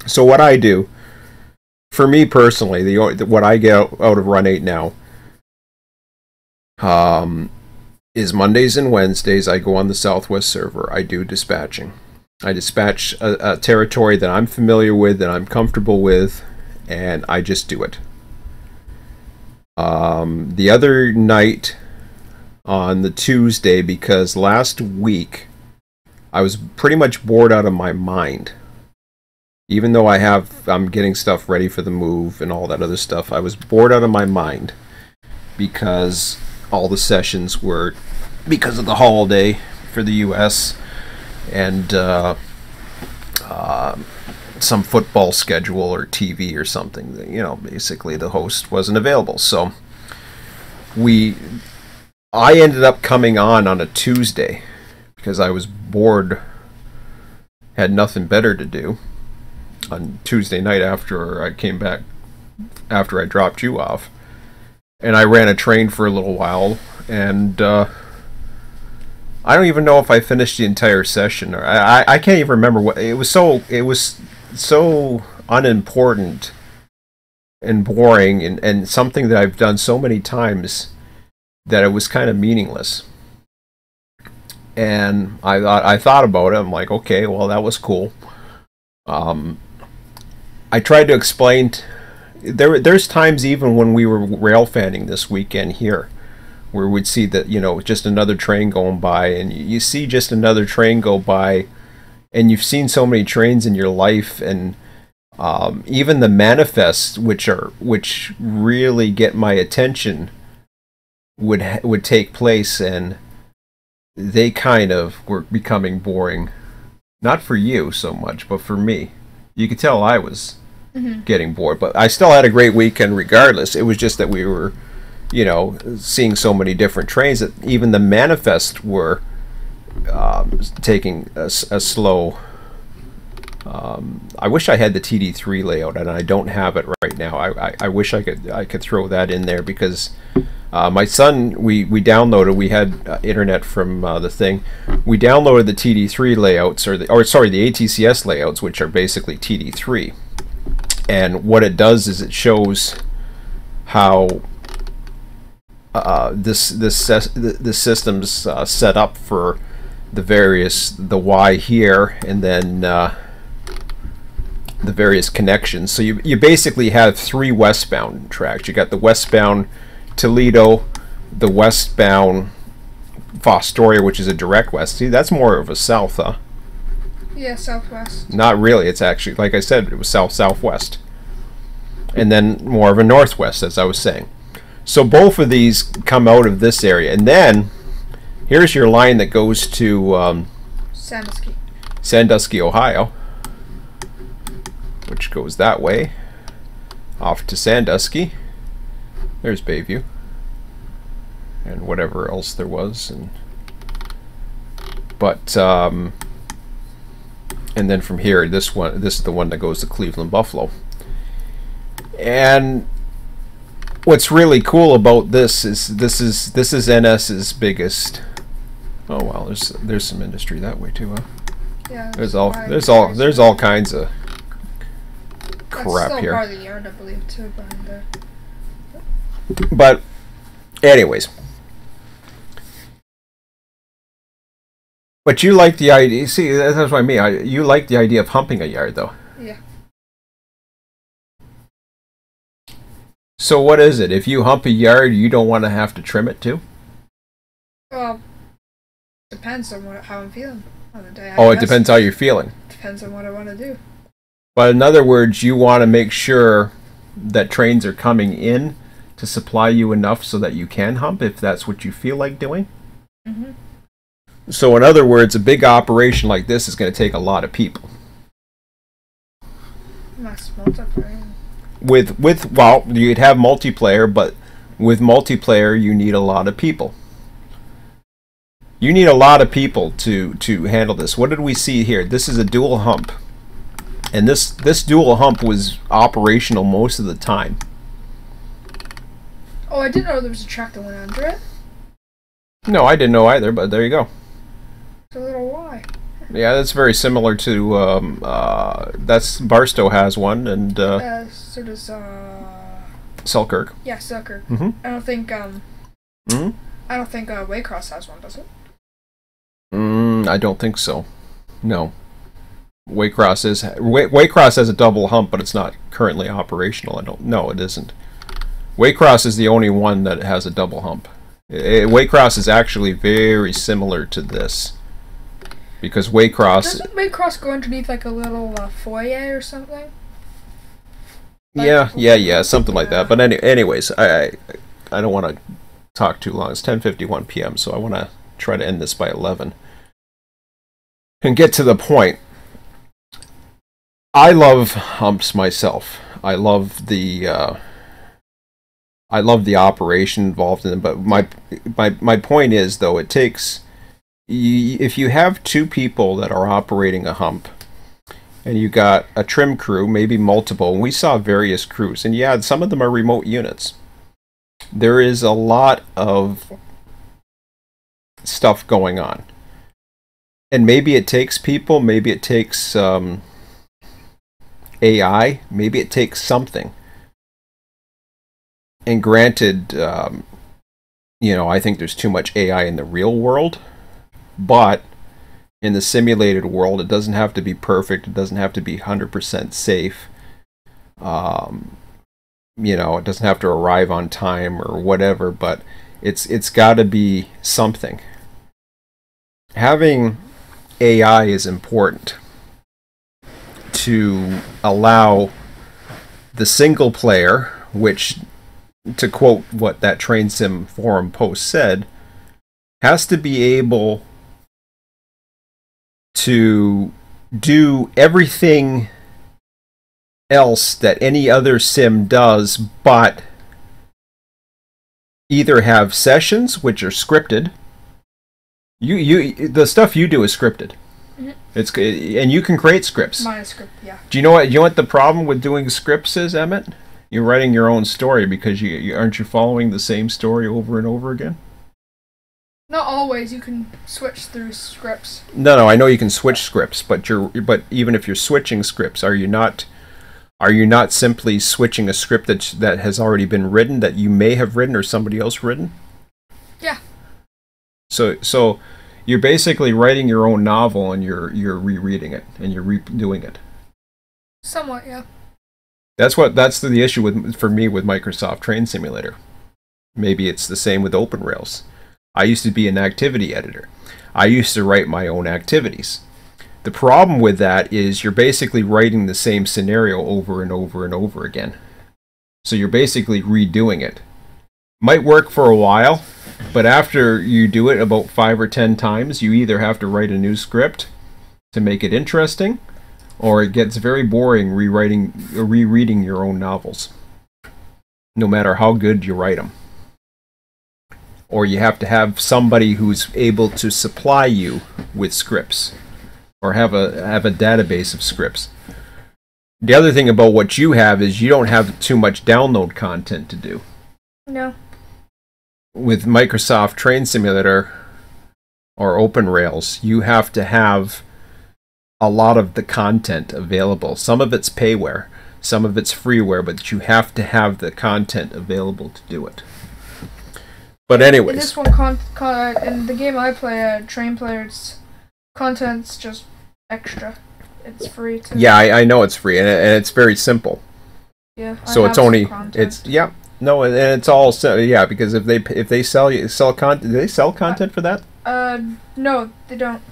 So what I do, for me personally, what I get out of Run 8 now, is Mondays and Wednesdays I go on the Southwest server. I do dispatching. I dispatch a territory that I'm familiar with, that I'm comfortable with, and I just do it. The other night on the Tuesday, because last week I was pretty much bored out of my mind. Even though I'm getting stuff ready for the move and all that other stuff, I was bored out of my mind because all the sessions were because of the holiday for the U.S. and some football schedule or TV or something. Basically the host wasn't available. So I ended up coming on a Tuesday because I was bored, had nothing better to do on Tuesday night after I came back, after I dropped you off. And I ran a train for a little while, and I don't even know if I finished the entire session. Or I can't even remember what it was. It was so unimportant and boring, and something that I've done so many times that it was kind of meaningless. And I thought about it. I'm like, okay, well, that was cool. I tried to explain. There's times even when we were rail fanning this weekend here, where we'd see that, just another train going by, and you see just another train go by, and you've seen so many trains in your life, and even the manifests, which really get my attention, would take place, and they kind of were becoming boring. Not for you so much, but for me. You could tell I was getting bored, but I still had a great weekend regardless. It was just that we were, seeing so many different trains that even the manifests were taking a slow. I wish I had the TD3 layout, and I don't have it right now. I wish I could throw that in there, because my son, we downloaded. We had internet from the thing. We downloaded the TD3 layouts, the ATCS layouts, which are basically TD3. And what it does is it shows how this system's set up for the Y here, and then the various connections. So you basically have 3 westbound tracks. You got the westbound Toledo, the westbound Fostoria, which is a direct west. See, that's more of a south, huh? Yeah, southwest. Not really. It's actually, like I said, it was south-southwest. And then more of a northwest, as I was saying. So both of these come out of this area. And then, Here's your line that goes to Sandusky, Ohio, which goes that way, off to Sandusky. There's Bayview, and whatever else there was, but and then from here, this is the one that goes to Cleveland Buffalo. And what's really cool about this is this is NS's biggest. Oh well, there's some industry that way too, huh? Yeah. There's all kinds of crap here. That's still part of the yard, I believe, too, behind there. But anyways, but you like the idea. See, that's what I mean. You like the idea of humping a yard, though. Yeah. So what is it? If you hump a yard, you don't want to have to trim it too? Well, depends on how I'm feeling on the day. Oh, it depends how you're feeling. Depends on what I want to do. But in other words, you want to make sure that trains are coming in to supply you enough so that you can hump if that's what you feel like doing. Mm-hmm. So in other words, a big operation like this is going to take a lot of people. Max multiplayer. Well, you'd have multiplayer, but with multiplayer you need a lot of people. You need a lot of people to handle this. What did we see here? This is a dual hump. And this dual hump was operational most of the time. Oh, I didn't know there was a track that went under it. No, I didn't know either, but there you go. It's a little Y. Yeah, that's very similar to that's Barstow has one, and so does Selkirk. Yeah, Selkirk. Mm-hmm. I don't think Waycross has one, does it? I don't think so. No. Waycross has a double hump, but it's not currently operational. No, it isn't. Waycross is the only one that has a double hump. Waycross is actually very similar to this. Because Waycross... Doesn't Waycross go underneath like a little foyer or something? Like, yeah, something like that. But anyways, I don't want to talk too long. It's 10:51 p.m., so I want to try to end this by 11. And get to the point. I love humps myself. I love the operation involved in them. But my point is, though, it takes... If you have two people that are operating a hump, and you got a trim crew, maybe multiple, and we saw various crews, and yeah, some of them are remote units. There is a lot of stuff going on. And maybe it takes people, maybe it takes AI, maybe it takes something. And granted, I think there's too much AI in the real world. But in the simulated world, it doesn't have to be perfect. It doesn't have to be 100% safe. It doesn't have to arrive on time or whatever. But it's got to be something. Having AI is important to allow the single player, which, to quote what that Train Sim forum post said, has to be able to do everything else that any other sim does, but either have sessions which are scripted. The stuff you do is scripted. Mm-hmm. And you can create scripts. My script, yeah. Do you know what the problem with doing scripts is, Emmett? You're writing your own story because you aren't you following the same story over and over again? Not always. You can switch through scripts. No, I know you can switch scripts, but even if you're switching scripts, are you not simply switching a script that has already been written, that you may have written or somebody else written? Yeah. So you're basically writing your own novel and you're rereading it and you're redoing it. Somewhat, yeah. That's the issue for me with Microsoft Train Simulator. Maybe it's the same with OpenRails. I used to be an activity editor. I used to write my own activities. The problem with that is you're basically writing the same scenario over and over and over again. So you're basically redoing it. Might work for a while, But after you do it about 5 or 10 times, you either have to write a new script to make it interesting, or it gets very boring rereading your own novels, no matter how good you write them. Or you have to have somebody who's able to supply you with scripts, or have a database of scripts. The other thing about what you have is you don't have too much download content to do. No. With Microsoft Train Simulator or OpenRails, you have to have a lot of the content available. Some of it's payware, some of it's freeware, but you have to have the content available to do it. But anyways, in this one, in the game I play, Train Players, content's just extra. It's free too. Yeah, I know it's free, and it's very simple. Yeah. So it's only no, and it's all because if they sell content, do they sell content for that? No, they don't.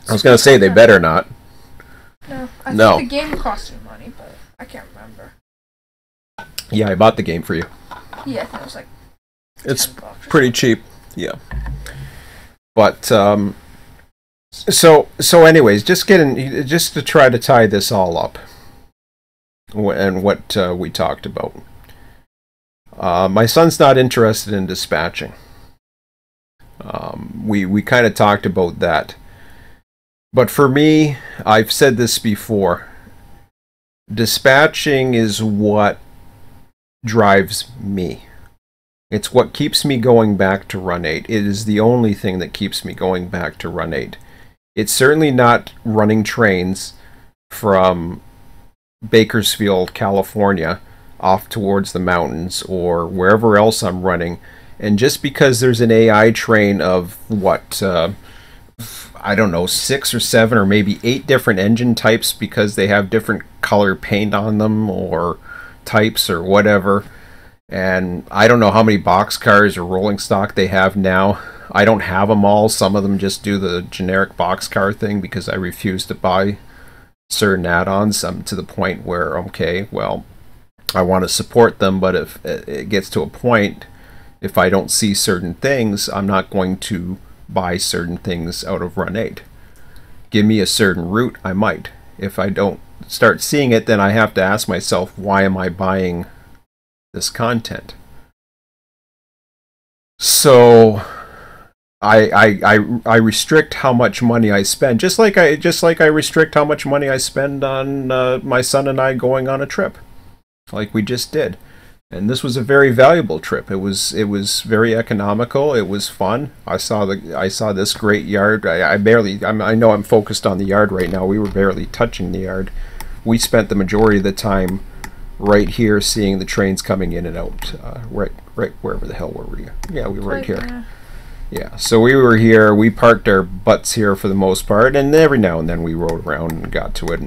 I was gonna say they better not. No, I think the game costs you money, but I can't remember. Yeah, I bought the game for you. Yeah, I think it was like. It's pretty cheap. Yeah. But so anyways, just to try to tie this all up, and what we talked about. My son's not interested in dispatching. We kind of talked about that. But for me, I've said this before, dispatching is what drives me. It's what keeps me going back to Run 8. It is the only thing that keeps me going back to Run 8. It's certainly not running trains from Bakersfield, California, off towards the mountains, or wherever else I'm running. And just because there's an AI train of, I don't know, 6 or 7 or maybe 8 different engine types because they have different color paint on them or types or whatever. And I don't know how many boxcars or rolling stock they have now. I don't have them all. Some of them just do the generic boxcar thing because I refuse to buy certain add-ons. I'm to the point where, okay, well, I want to support them, but if it gets to a point, if I don't see certain things, I'm not going to buy certain things out of Run 8. Give me a certain route, I might. If I don't start seeing it, then I have to ask myself, why am I buying this content? So I restrict how much money I spend, just like I restrict how much money I spend on my son and I going on a trip, like we just did. And this was a very valuable trip. It was very economical. It was fun. I saw this great yard. I know I'm focused on the yard right now. We were barely touching the yard. We spent the majority of the time right here, seeing the trains coming in and out. Right wherever the hell were we? Yeah, we were right here. Yeah, so we were here. We parked our butts here for the most part, and every now and then we rode around and got to it.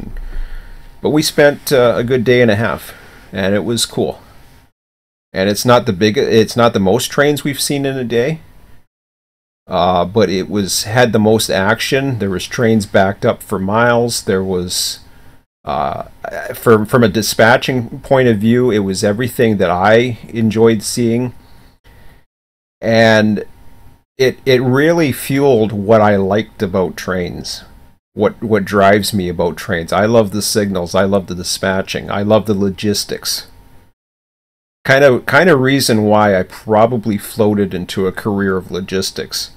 But we spent a good day and a half, and it was cool. And it's not the most trains we've seen in a day, but it had the most action. There was trains backed up for miles. There was, from a dispatching point of view, it was everything that I enjoyed seeing, and it really fueled what I liked about trains. What drives me about trains. I love the signals. I love the dispatching. I love the logistics. Kind of reason why I probably floated into a career of logistics,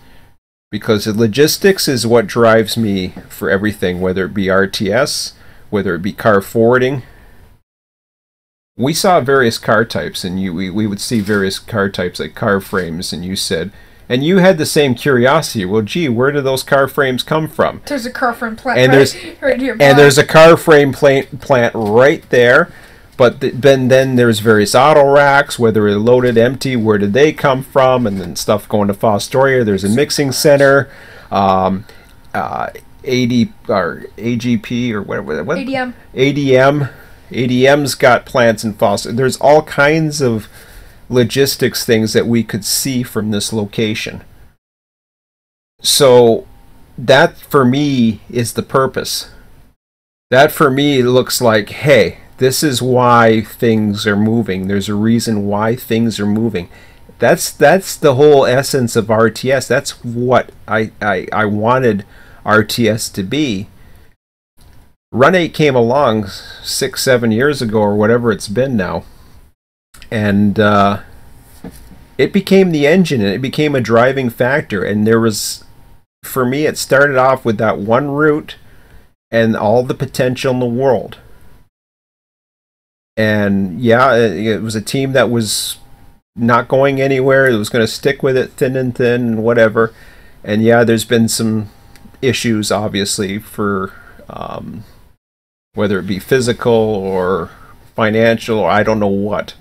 because the logistics is what drives me for everything, whether it be RTS, whether it be car forwarding. We saw various car types, and we would see various car types like car frames, and you had the same curiosity. Well, gee, where do those car frames come from? There's a car frame plant right here. And there's a car frame plant right there. But then there's various auto racks, whether they're loaded, empty, where did they come from? And then stuff going to Fostoria. There's a mixing center, AD or AGP or whatever. ADM. ADM's got plants in Fostoria. There's all kinds of logistics things that we could see from this location. So that for me is the purpose. That for me looks like, hey, this is why things are moving. There's a reason why things are moving. That's the whole essence of RTS. That's what I wanted RTS to be. Run 8 came along 6-7 years ago or whatever it's been now, and it became the engine, and it became a driving factor. And there was, for me, it started off with that one route and all the potential in the world. And yeah, it was a team that was not going anywhere. It was going to stick with it thin and thin and whatever. And yeah, there's been some issues, obviously, for whether it be physical or financial or I don't know what.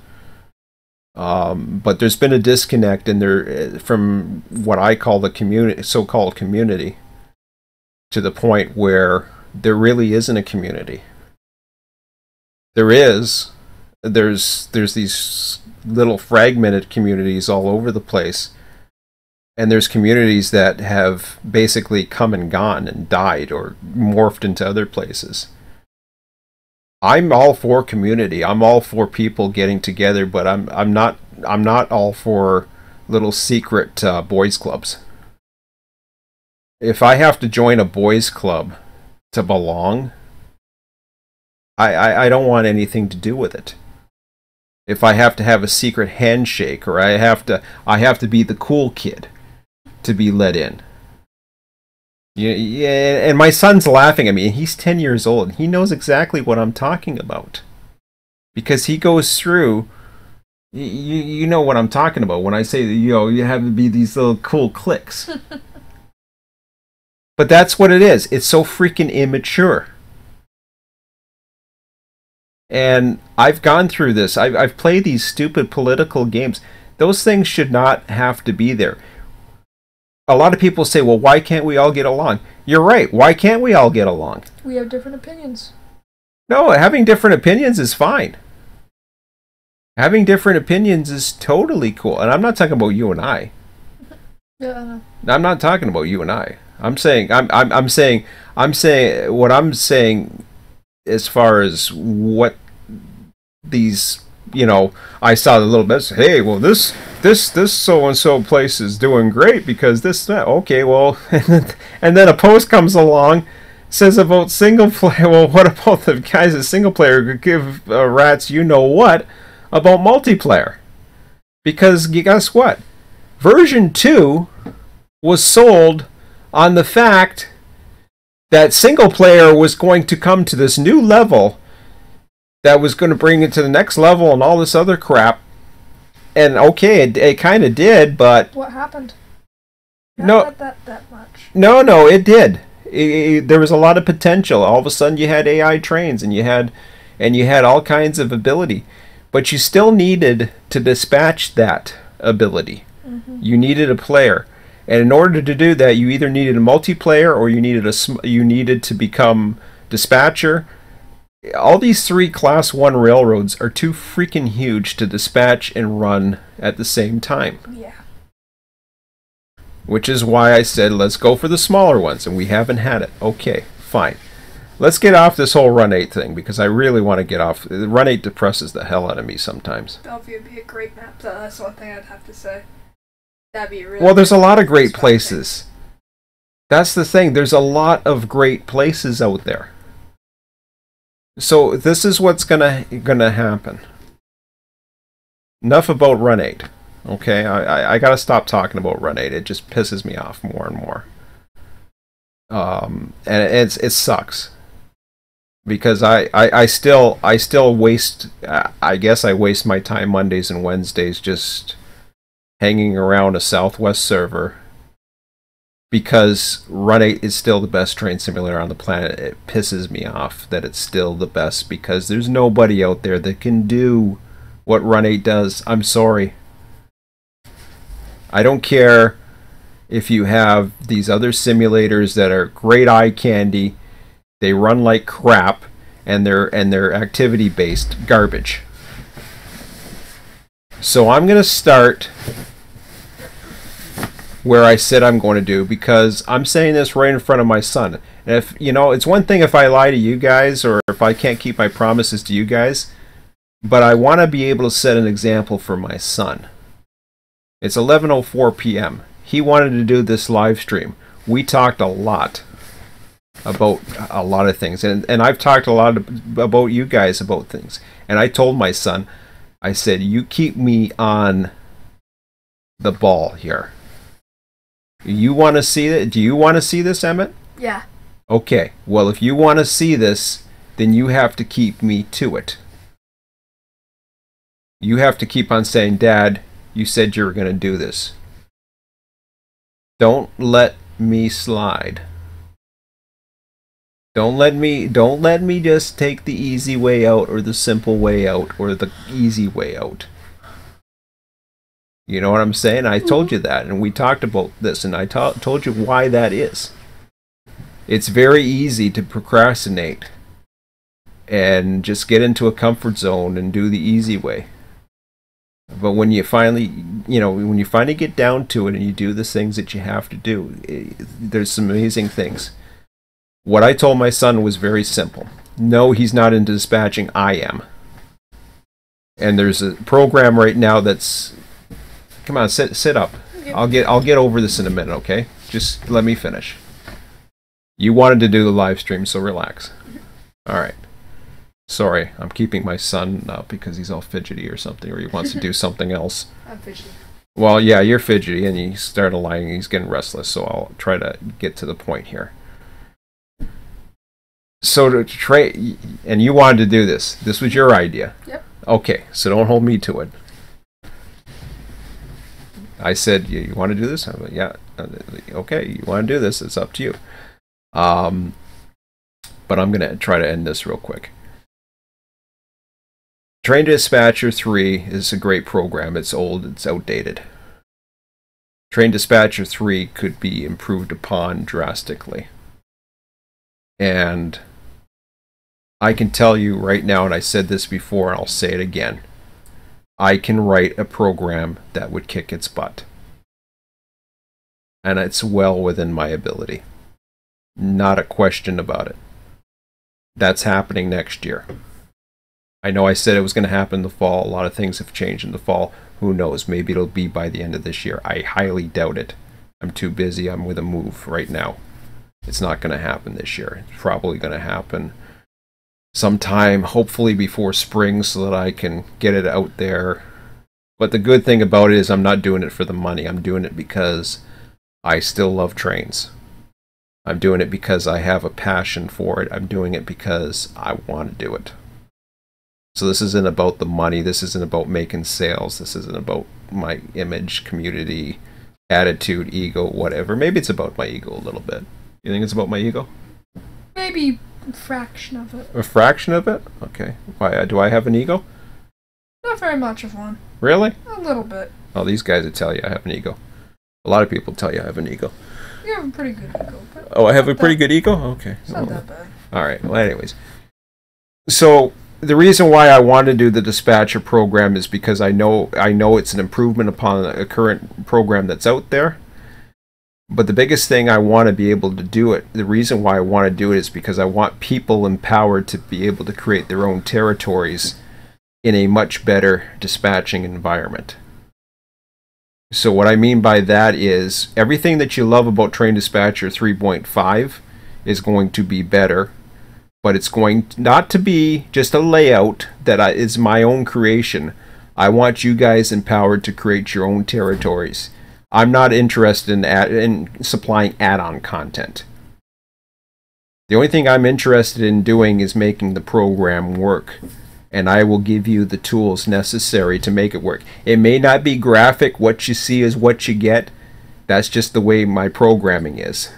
But there's been a disconnect in there from what I call the community, so-called community, to the point where there really isn't a community. There's these little fragmented communities all over the place, and there's communities that have basically come and gone and died or morphed into other places. I'm all for community. I'm all for people getting together, but I'm not all for little secret boys clubs. If I have to join a boys club to belong, I don't want anything to do with it. If I have to have a secret handshake, or I have to be the cool kid to be let in. Yeah, and my son's laughing at me, and he's 10 years old, and he knows exactly what I'm talking about. Because he goes through, you know what I'm talking about when I say that, you have to be these little cool cliques. But that's what it is. It's so freaking immature. And I've gone through this. I've played these stupid political games. Those things should not have to be there. A lot of people say, well, why can't we all get along? You're right. Why can't we all get along? We have different opinions. No, having different opinions is fine. Having different opinions is totally cool. And I'm not talking about you and I. Yeah, I know. I'm not talking about you and I. I'm saying what I'm saying as far as what these, I saw the little bit. Hey, well, this so and so place is doing great because this. Okay, well, and then a post comes along, says about single player. Well, what about the guys at single player could give rats what about multiplayer? Because guess what? Version 2 was sold on the fact that single player was going to come to this new level that was going to bring it to the next level and all this other crap. And okay, it kind of did, but what happened? Not that much. No, it did. There was a lot of potential. All of a sudden, you had AI trains, and you had all kinds of ability, but you still needed to dispatch that ability. Mm-hmm. You needed a player. And in order to do that, you either needed a multiplayer or you needed to become dispatcher. All these 3 Class 1 railroads are too freaking huge to dispatch and run at the same time. Yeah. Which is why I said, let's go for the smaller ones, and we haven't had it. Okay, fine. Let's get off this whole Run 8 thing, because I really want to get off. Run 8 depresses the hell out of me sometimes. Bellevue would be a great map, that's one thing I'd have to say. That'd be really well, there's a lot of great places. That's the thing. There's a lot of great places out there. So this is what's gonna happen. Enough about Run 8. Okay, I gotta stop talking about Run 8. It just pisses me off more and more. And it sucks because I still waste. I guess I waste my time Mondays and Wednesdays just hanging around a Southwest server because Run 8 is still the best train simulator on the planet. It pisses me off that it's still the best because there's nobody out there that can do what Run 8 does. I'm sorry. I don't care if you have these other simulators that are great eye candy, they run like crap, and they're activity-based garbage. So I'm going to start where I said I'm going to do, because I'm saying this right in front of my son. And if, it's one thing if I lie to you guys or if I can't keep my promises to you guys, but I want to be able to set an example for my son. It's 11:04 p.m. He wanted to do this live stream. We talked a lot about a lot of things, and I've talked a lot about you guys about things. And I told my son, I said, you keep me on the ball here. You want to see it? Do you want to see this, Emmett? Yeah. Okay. Well, if you want to see this, then you have to keep me to it. You have to keep on saying, Dad, you said you were going to do this. Don't let me slide. Don't let me just take the easy way out, or the simple way out, or the easy way out. You know what I'm saying? I told you that, and we talked about this, and I told you why that is. It's very easy to procrastinate and just get into a comfort zone and do the easy way. But when you finally, when you finally get down to it and you do the things that you have to do, there's some amazing things. What I told my son was very simple. No, he's not into dispatching. I am. And there's a program right now that's... Come on, sit up. Okay. I'll get over this in a minute, okay? Just let me finish. You wanted to do the live stream, so relax. All right. Sorry, I'm keeping my son up because he's all fidgety or something, or he wants to do something else. I'm fidgety. Well, yeah, you're fidgety, and you started lying, and he's getting restless, so I'll try to get to the point here. So to try, and you wanted to do this. This was your idea. Yep. Okay, so don't hold me to it. I said, you want to do this? I'm like, yeah. Okay, you want to do this? It's up to you. But I'm going to try to end this real quick. Train Dispatcher 3 is a great program. It's old, it's outdated. Train Dispatcher 3 could be improved upon drastically. And I can tell you right now, and I said this before, and I'll say it again, I can write a program that would kick its butt. And it's well within my ability. Not a question about it. That's happening next year. I know I said it was going to happen in the fall. A lot of things have changed in the fall. Who knows? Maybe it'll be by the end of this year. I highly doubt it. I'm too busy. I'm with a move right now. It's not going to happen this year. It's probably going to happen sometime, hopefully before spring, so that I can get it out there. But the good thing about it is I'm not doing it for the money. I'm doing it because I still love trains. I'm doing it because I have a passion for it. I'm doing it because I want to do it. So this isn't about the money. This isn't about making sales. This isn't about my image, community, attitude, ego, whatever. Maybe it's about my ego a little bit. You think it's about my ego? Maybe a fraction of it. A fraction of it? Okay. Why? Do I have an ego? Not very much of one. Really? A little bit. Oh, these guys would tell you I have an ego. A lot of people tell you I have an ego. You have a pretty good ego. But oh, I have a pretty good ego? Okay. It's not that bad. All right. Well, anyways. So the reason why I want to do the dispatcher program is because I know it's an improvement upon a current program that's out there. But the biggest thing I want to be able to do it, the reason why I want to do it is because I want people empowered to be able to create their own territories in a much better dispatching environment. So what I mean by that is everything that you love about Train Dispatcher 3.5 is going to be better, but it's going not to be just a layout that is my own creation. I want you guys empowered to create your own territories. I'm not interested in supplying add-on content. The only thing I'm interested in doing is making the program work. And I will give you the tools necessary to make it work. It may not be graphic. What you see is what you get. That's just the way my programming is.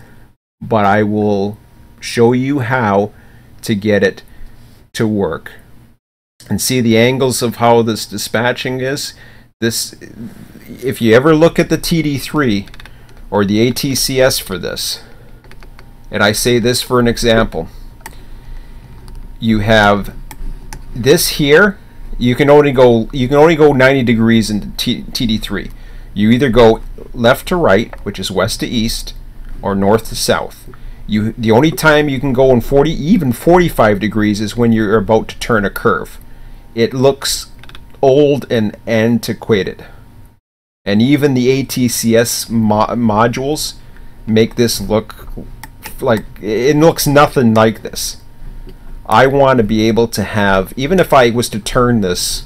But I will show you how to get it to work. And see the angles of how this dispatching is. If you ever look at the TD3 or the ATCS for this, and I say this for an example, you have this here. You can only go 90 degrees in TD3. You either go left to right, which is west to east, or north to south. The only time you can go in 45 degrees is when you're about to turn a curve. It looks old and antiquated. And even the ATCS modules make this look like, it looks nothing like this. I want to be able to have, even if I was to turn this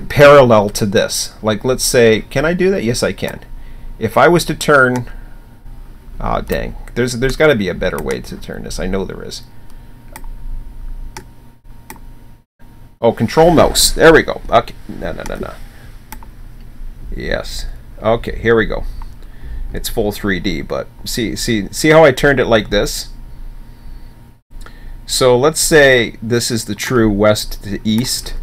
parallel to this, like let's say, can I do that? Yes, I can. If I was to turn, oh dang, there's got to be a better way to turn this. I know there is. Oh, control mouse. There we go. Okay. No. Yes. Okay, here we go. It's full 3D, but see how I turned it like this? So let's say this is the true west to east,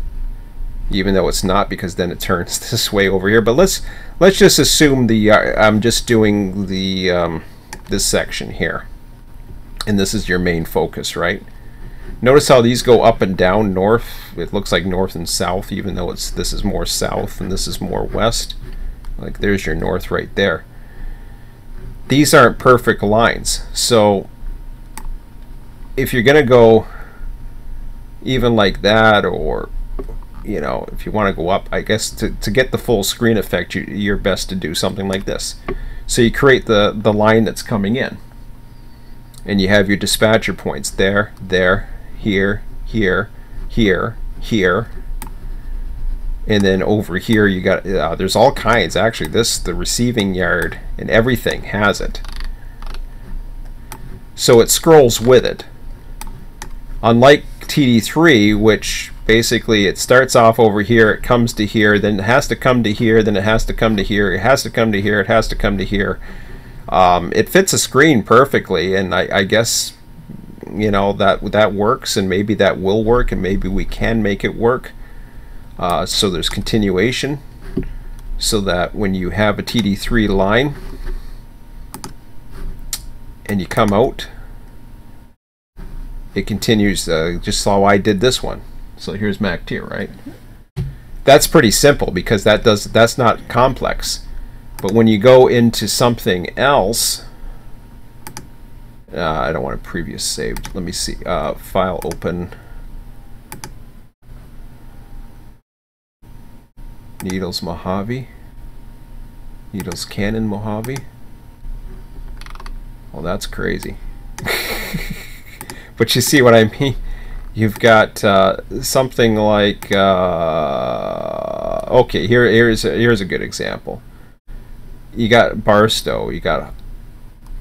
even though it's not, because then it turns this way over here. But let's just assume the I'm just doing the this section here, and this is your main focus, right? Notice how these go up and down, north. It looks like north and south, even though this is more south and this is more west. Like there's your north right there. These aren't perfect lines, so if you're gonna go even like that, or you know, if you want to go up, I guess to get the full screen effect, you're best to do something like this. So you create the line that's coming in, and you have your dispatcher points there, here, here, here, here, and then over here you got there's all kinds. Actually, the receiving yard and everything has it, so it scrolls with it. Unlike TD3, which basically it starts off over here, it comes to here, then it has to come to here, then it has to come to here, it has to come to here, it has to come to here. It fits a screen perfectly, and I guess, you know, that works, and maybe that will work, and maybe we can make it work. So there's continuation, so that when you have a TD3 line and you come out, it continues just how I did this one. So here's Mac tier, right? That's pretty simple because that's not complex. But when you go into something else, I don't want a previous saved. Let me see. File open. Needles Mojave. Needles Canon Mojave. Well, that's crazy. But you see what I mean? You've got something like okay, here's a good example. You got Barstow. You got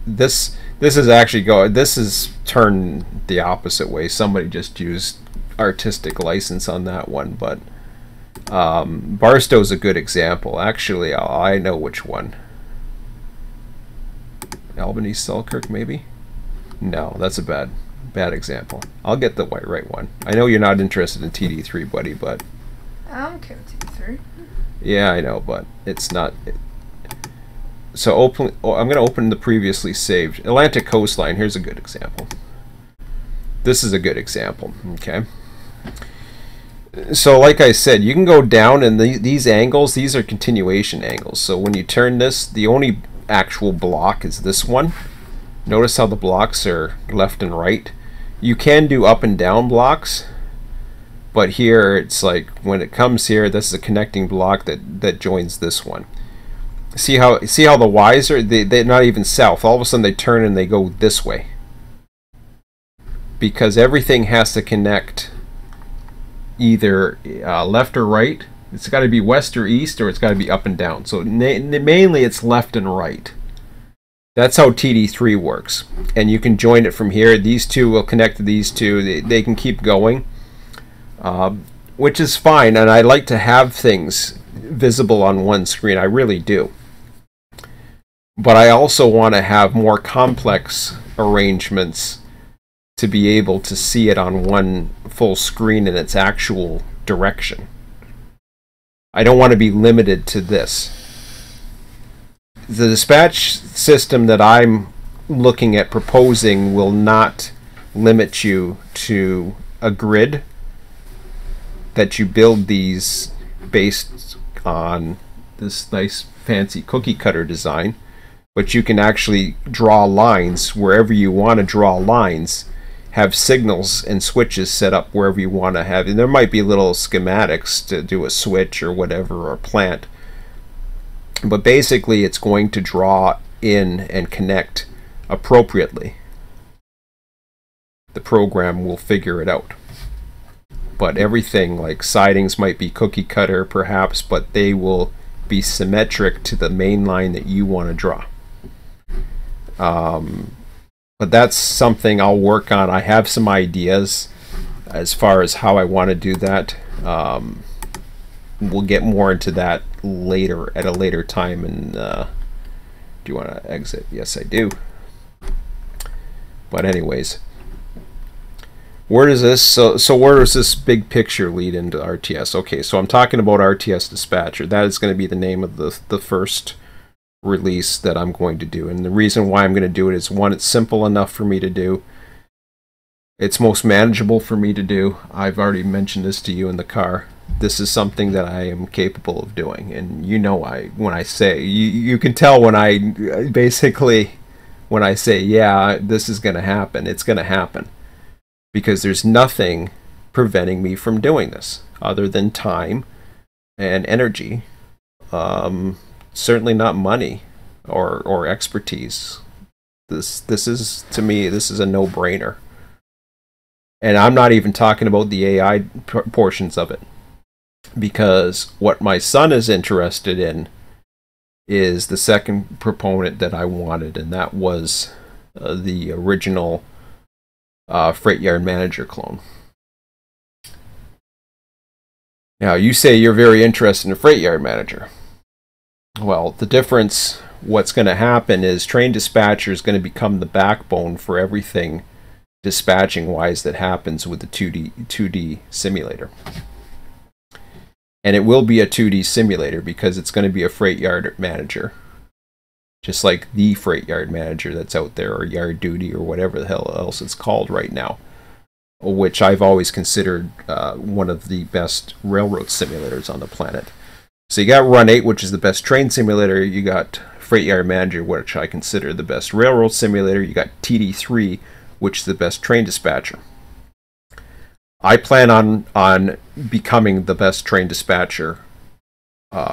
this. This is actually this is turned the opposite way. Somebody just used artistic license on that one, but Barstow's a good example. Actually, I know which one. Albany Selkirk, maybe? No, that's a bad example. I'll get the right one. I know you're not interested in TD3, buddy, but I'm okay with TD3. Yeah, I know, but it's not. So open. Oh, I'm going to open the previously saved Atlantic Coastline. Here's a good example. This is a good example. Okay. So like I said, you can go down, and these angles, these are continuation angles. So when you turn this, the only actual block is this one. Notice how the blocks are left and right. You can do up and down blocks, but here it's like when it comes here, this is a connecting block that joins this one. See how the Y's are, they're not even south. All of a sudden they turn and they go this way, because everything has to connect either left or right. It's got to be west or east, or it's got to be up and down. So mainly it's left and right. That's how TD3 works, and you can join it from here. These two will connect to these two. They can keep going, which is fine, and I like to have things visible on one screen. I really do. But I also want to have more complex arrangements to be able to see it on one full screen in its actual direction. I don't want to be limited to this. The dispatch system that I'm looking at proposing will not limit you to a grid, that you build these based on this nice fancy cookie cutter design, but you can actually draw lines wherever you want to draw lines, have signals and switches set up wherever you want to have, and there might be little schematics to do a switch or whatever, or plant. But basically, it's going to draw in and connect appropriately. The program will figure it out. But everything, like sidings might be cookie cutter perhaps, but they will be symmetric to the main line that you want to draw. But that's something I'll work on. I have some ideas as far as how I want to do that. We'll get more into that later, at a later time. And do you want to exit? Yes, I do. But anyways, where does this, so where does this big picture lead into RTS? Okay, so I'm talking about RTS Dispatcher. That is going to be the name of the first release that I'm going to do. And the reason why I'm going to do it is, one, it's simple enough for me to do. It's most manageable for me to do. I've already mentioned this to you in the car. This is something that I am capable of doing. And you know, when I say, you can tell when I basically, when I say, yeah, this is going to happen, it's going to happen. Because there's nothing preventing me from doing this other than time and energy. Certainly not money or expertise. This is, to me, this is a no-brainer. And I'm not even talking about the AI portions of it, because what my son is interested in is the second proponent that I wanted, and that was the original Freight Yard Manager clone. Now, you say you're very interested in a Freight Yard Manager. Well, the difference, what's going to happen is Train Dispatcher is going to become the backbone for everything dispatching-wise that happens with the 2D simulator. And it will be a 2D simulator because it's going to be a Freight Yard Manager. Just like the Freight Yard Manager that's out there, or Yard Duty, or whatever the hell else it's called right now, which I've always considered one of the best railroad simulators on the planet. So you got Run 8, which is the best train simulator. You got Freight Yard Manager, which I consider the best railroad simulator. You got TD3, which is the best train dispatcher. I plan on becoming the best train dispatcher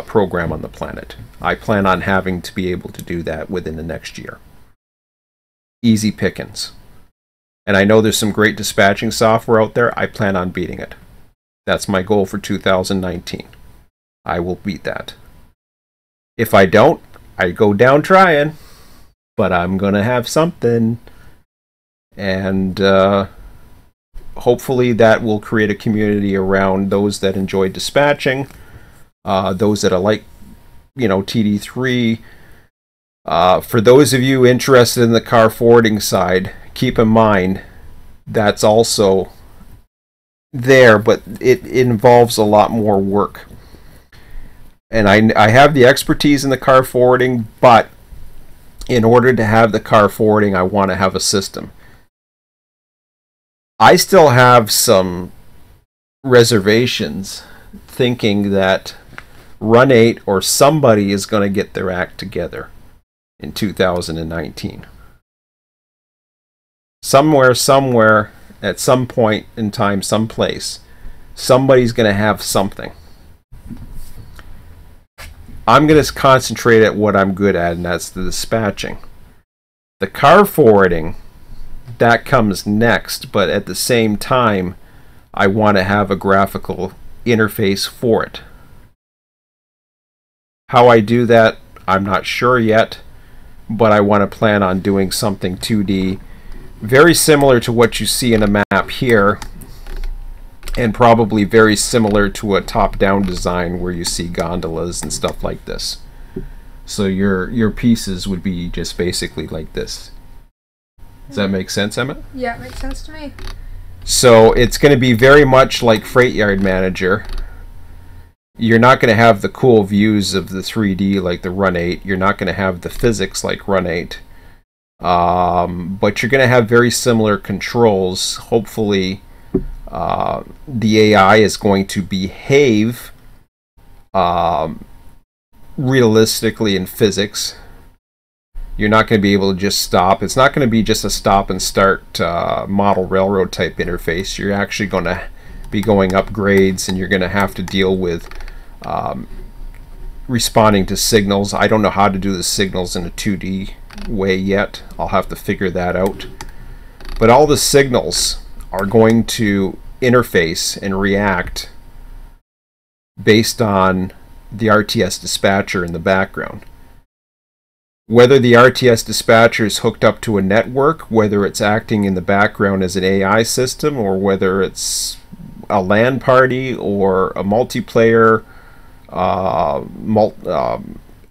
program on the planet. I plan on having to be able to do that within the next year. Easy pickings. And I know there's some great dispatching software out there. I plan on beating it. That's my goal for 2019. I will beat that. If I don't, I go down trying. But I'm going to have something. And hopefully that will create a community around those that enjoy dispatching. Those that are like, you know, TD3. For those of you interested in the car forwarding side, keep in mind that's also there, but it involves a lot more work. And I have the expertise in the car forwarding, but in order to have the car forwarding, I want to have a system. I still have some reservations thinking that Run 8 or somebody is going to get their act together in 2019. Somewhere, at some point in time, someplace, somebody's going to have something. I'm going to concentrate at what I'm good at, and that's the dispatching. The car forwarding, that comes next, but at the same time, I want to have a graphical interface for it. How I do that, I'm not sure yet, but I want to plan on doing something 2D, very similar to what you see in a map here, and probably very similar to a top-down design where you see gondolas and stuff like this. So your pieces would be just basically like this. Does that make sense, Emmett? Yeah, it makes sense to me. So it's going to be very much like Freight Yard Manager. You're not going to have the cool views of the 3D like the Run 8. You're not going to have the physics like Run 8. But you're going to have very similar controls. Hopefully, the AI is going to behave realistically in physics. You're not going to be able to just stop. It's not going to be just a stop and start model railroad type interface. You're actually going to be going up grades, and you're going to have to deal with responding to signals. I don't know how to do the signals in a 2D way yet. I'll have to figure that out. But all the signals are going to interface and react based on the RTS dispatcher in the background. Whether the RTS dispatcher is hooked up to a network, whether it's acting in the background as an AI system, or whether it's a LAN party or a multiplayer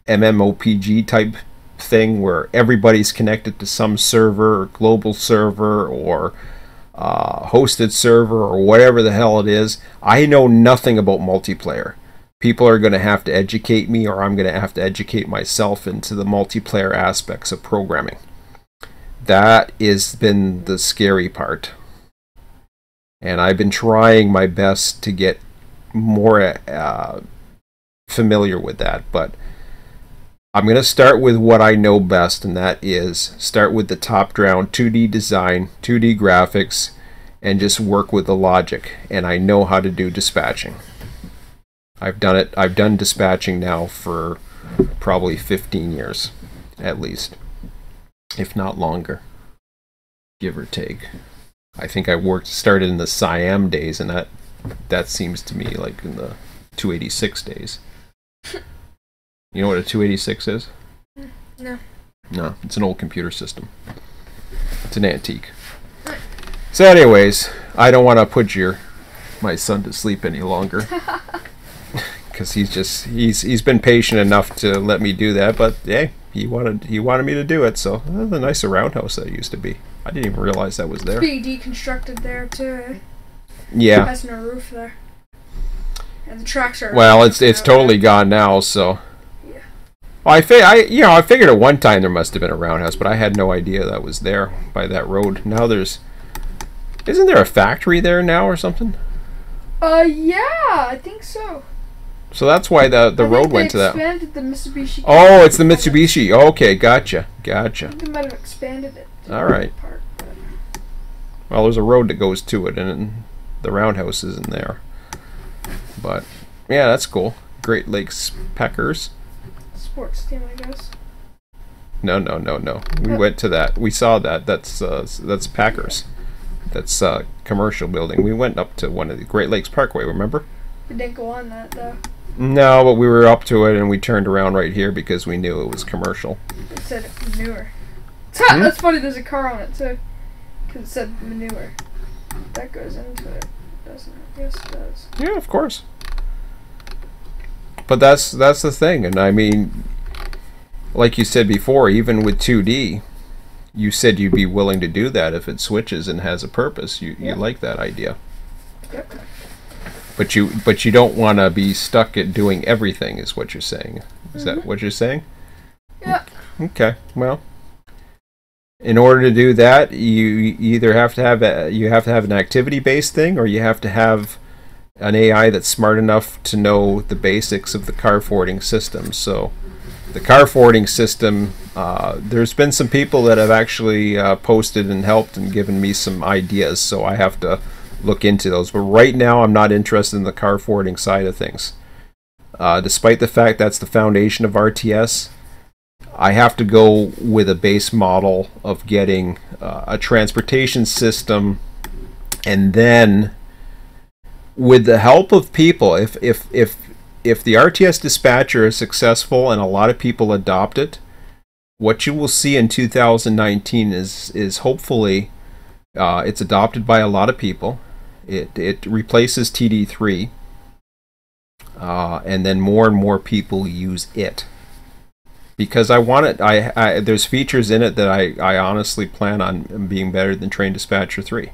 MMOPG type thing where everybody's connected to some server or global server or hosted server or whatever the hell it is. I know nothing about multiplayer. People are going to have to educate me, or I'm going to have to educate myself into the multiplayer aspects of programming. That has been the scary part. And I've been trying my best to get more familiar with that. But I'm going to start with what I know best, and that is start with the top-down 2D design, 2D graphics, and just work with the logic. And I know how to do dispatching. I've done it. I've done dispatching now for probably 15 years, at least, if not longer, give or take. I think I started in the Siam days, and that seems to me like in the 286 days. You know what a 286 is? No. No, it's an old computer system. It's an antique. So, anyways, I don't want to put my son to sleep any longer. Because he's been patient enough to let me do that, but hey, he wanted me to do it. So that's a nicer roundhouse that it used to be. I didn't even realize that was there. It's being deconstructed there too. Eh? Yeah. It has no roof there, and the tracks are. Well, it's totally gone now. So. Yeah. Well, I figured at one time there must have been a roundhouse, but I had no idea that was there by that road. Now isn't there a factory there now or something? Yeah, I think so. So that's why the road went to that. Expanded the Mitsubishi. Oh, it's the Mitsubishi. Okay, gotcha. I think they might have expanded it. All right. Park, well, there's a road that goes to it, and the roundhouse isn't there. But yeah, that's cool. Great Lakes Packers. Sports team, I guess. No. We went to that. We saw that. That's Packers. That's commercial building. We went up to one of the Great Lakes Parkway. Remember? We didn't go on that though. No, but we were up to it, and we turned around right here because we knew it was commercial. It said manure. That's funny. There's a car on it too, because it said manure. That goes into it, doesn't it? Yes, it does. Yeah, of course. But that's the thing, and I mean, like you said before, even with 2D, you said you'd be willing to do that if it switches and has a purpose. You like that idea. Yep. But you don't want to be stuck at doing everything, is what you're saying. Is that what you're saying? Yeah. Okay. Well, in order to do that, you either have to have an activity-based thing, or you have to have an AI that's smart enough to know the basics of the car forwarding system. So, the car forwarding system, there's been some people that have actually posted and helped and given me some ideas. So I have to look into those, but right now I'm not interested in the car forwarding side of things. Despite the fact that's the foundation of RTS, I have to go with a base model of getting a transportation system, and then with the help of people, if the RTS dispatcher is successful and a lot of people adopt it, what you will see in 2019 is hopefully it's adopted by a lot of people. It replaces TD3, and then more and more people use it, because I want it. There's features in it that I honestly plan on being better than Train Dispatcher 3,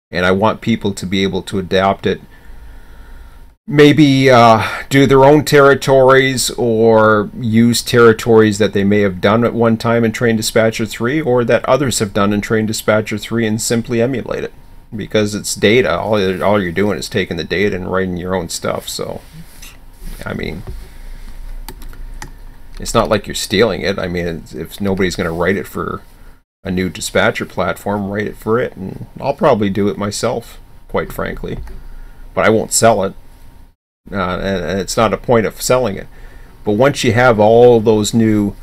and I want people to be able to adopt it. Maybe do their own territories, or use territories that they may have done at one time in Train Dispatcher 3, or that others have done in Train Dispatcher 3, and simply emulate it. Because it's data, all you're doing is taking the data and writing your own stuff. So, I mean, it's not like you're stealing it. I mean, if nobody's going to write it for a new dispatcher platform, write it for it, and I'll probably do it myself, quite frankly. But I won't sell it, and it's not a point of selling it. But once you have all those new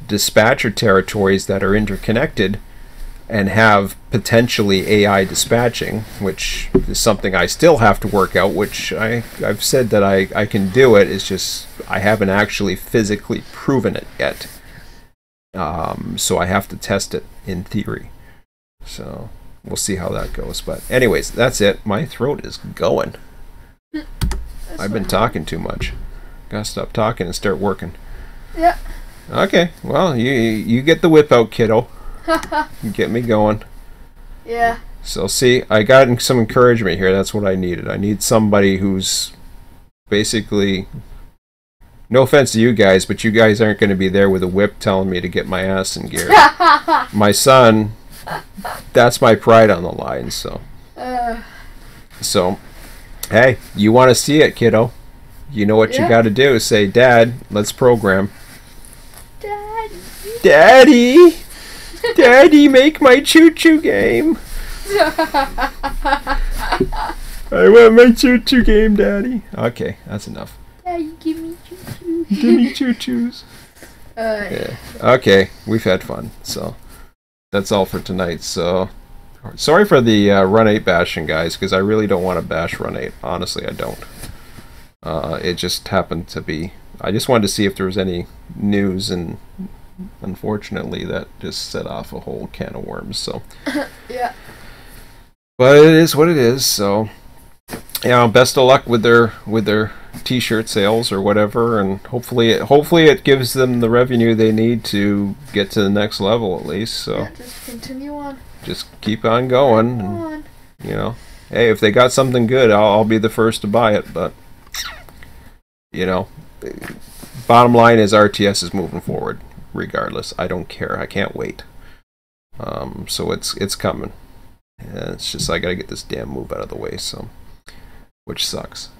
dispatcher territories that are interconnected and have potentially AI dispatching, which is something I still have to work out, which I've said that I can do it, it's just I haven't actually physically proven it yet. So I have to test it in theory. So we'll see how that goes. But anyways, that's it. My throat is going. I've been talking too much. Gotta stop talking and start working. Yeah. Okay, well, you get the whip out, kiddo. Get me going. Yeah. So see, I got some encouragement here. That's what I needed. I need somebody who's basically, no offense to you guys, but you guys aren't going to be there with a whip telling me to get my ass in gear. My son, that's my pride on the line. So, hey, you want to see it, kiddo? You know what you got to do. Say, Dad, let's program. Daddy, Daddy, make my choo-choo game. I want my choo-choo game, Daddy. Okay, that's enough. Daddy, give me choo-choo. Give me choo-choos. Yeah. Okay, we've had fun, so that's all for tonight. So, sorry for the Run 8 bashing, guys, because I really don't want to bash Run 8. Honestly, I don't. It just happened to be. I just wanted to see if there was any news, and unfortunately, that just set off a whole can of worms. So, yeah. But it is what it is. So, yeah, best of luck with their T-shirt sales or whatever, and hopefully it gives them the revenue they need to get to the next level at least. So, yeah, just continue on. Just keep on going. And, you know, hey, if they got something good, I'll be the first to buy it. But you know, bottom line is RTS is moving forward. Regardless, I don't care. I can't wait. So it's coming. And it's just I gotta get this damn move out of the way. So, which sucks.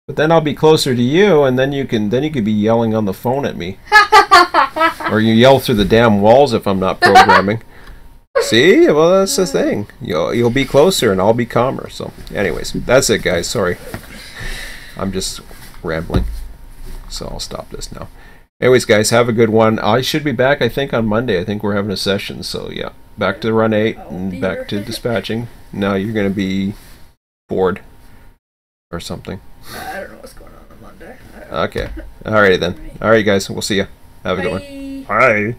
But then I'll be closer to you, and then you could be yelling on the phone at me, or you yell through the damn walls if I'm not programming. See, well that's the thing. You'll be closer, and I'll be calmer. So, anyways, that's it, guys. Sorry, I'm just rambling. So I'll stop this now. Anyways, guys, have a good one. I should be back, I think, on Monday. I think we're having a session. So, yeah, back to Run 8 and back to dispatching. No, you're going to be bored or something. I don't know what's going on Monday. Okay. Alrighty then. Alright, guys. We'll see you. Have a good one. Bye.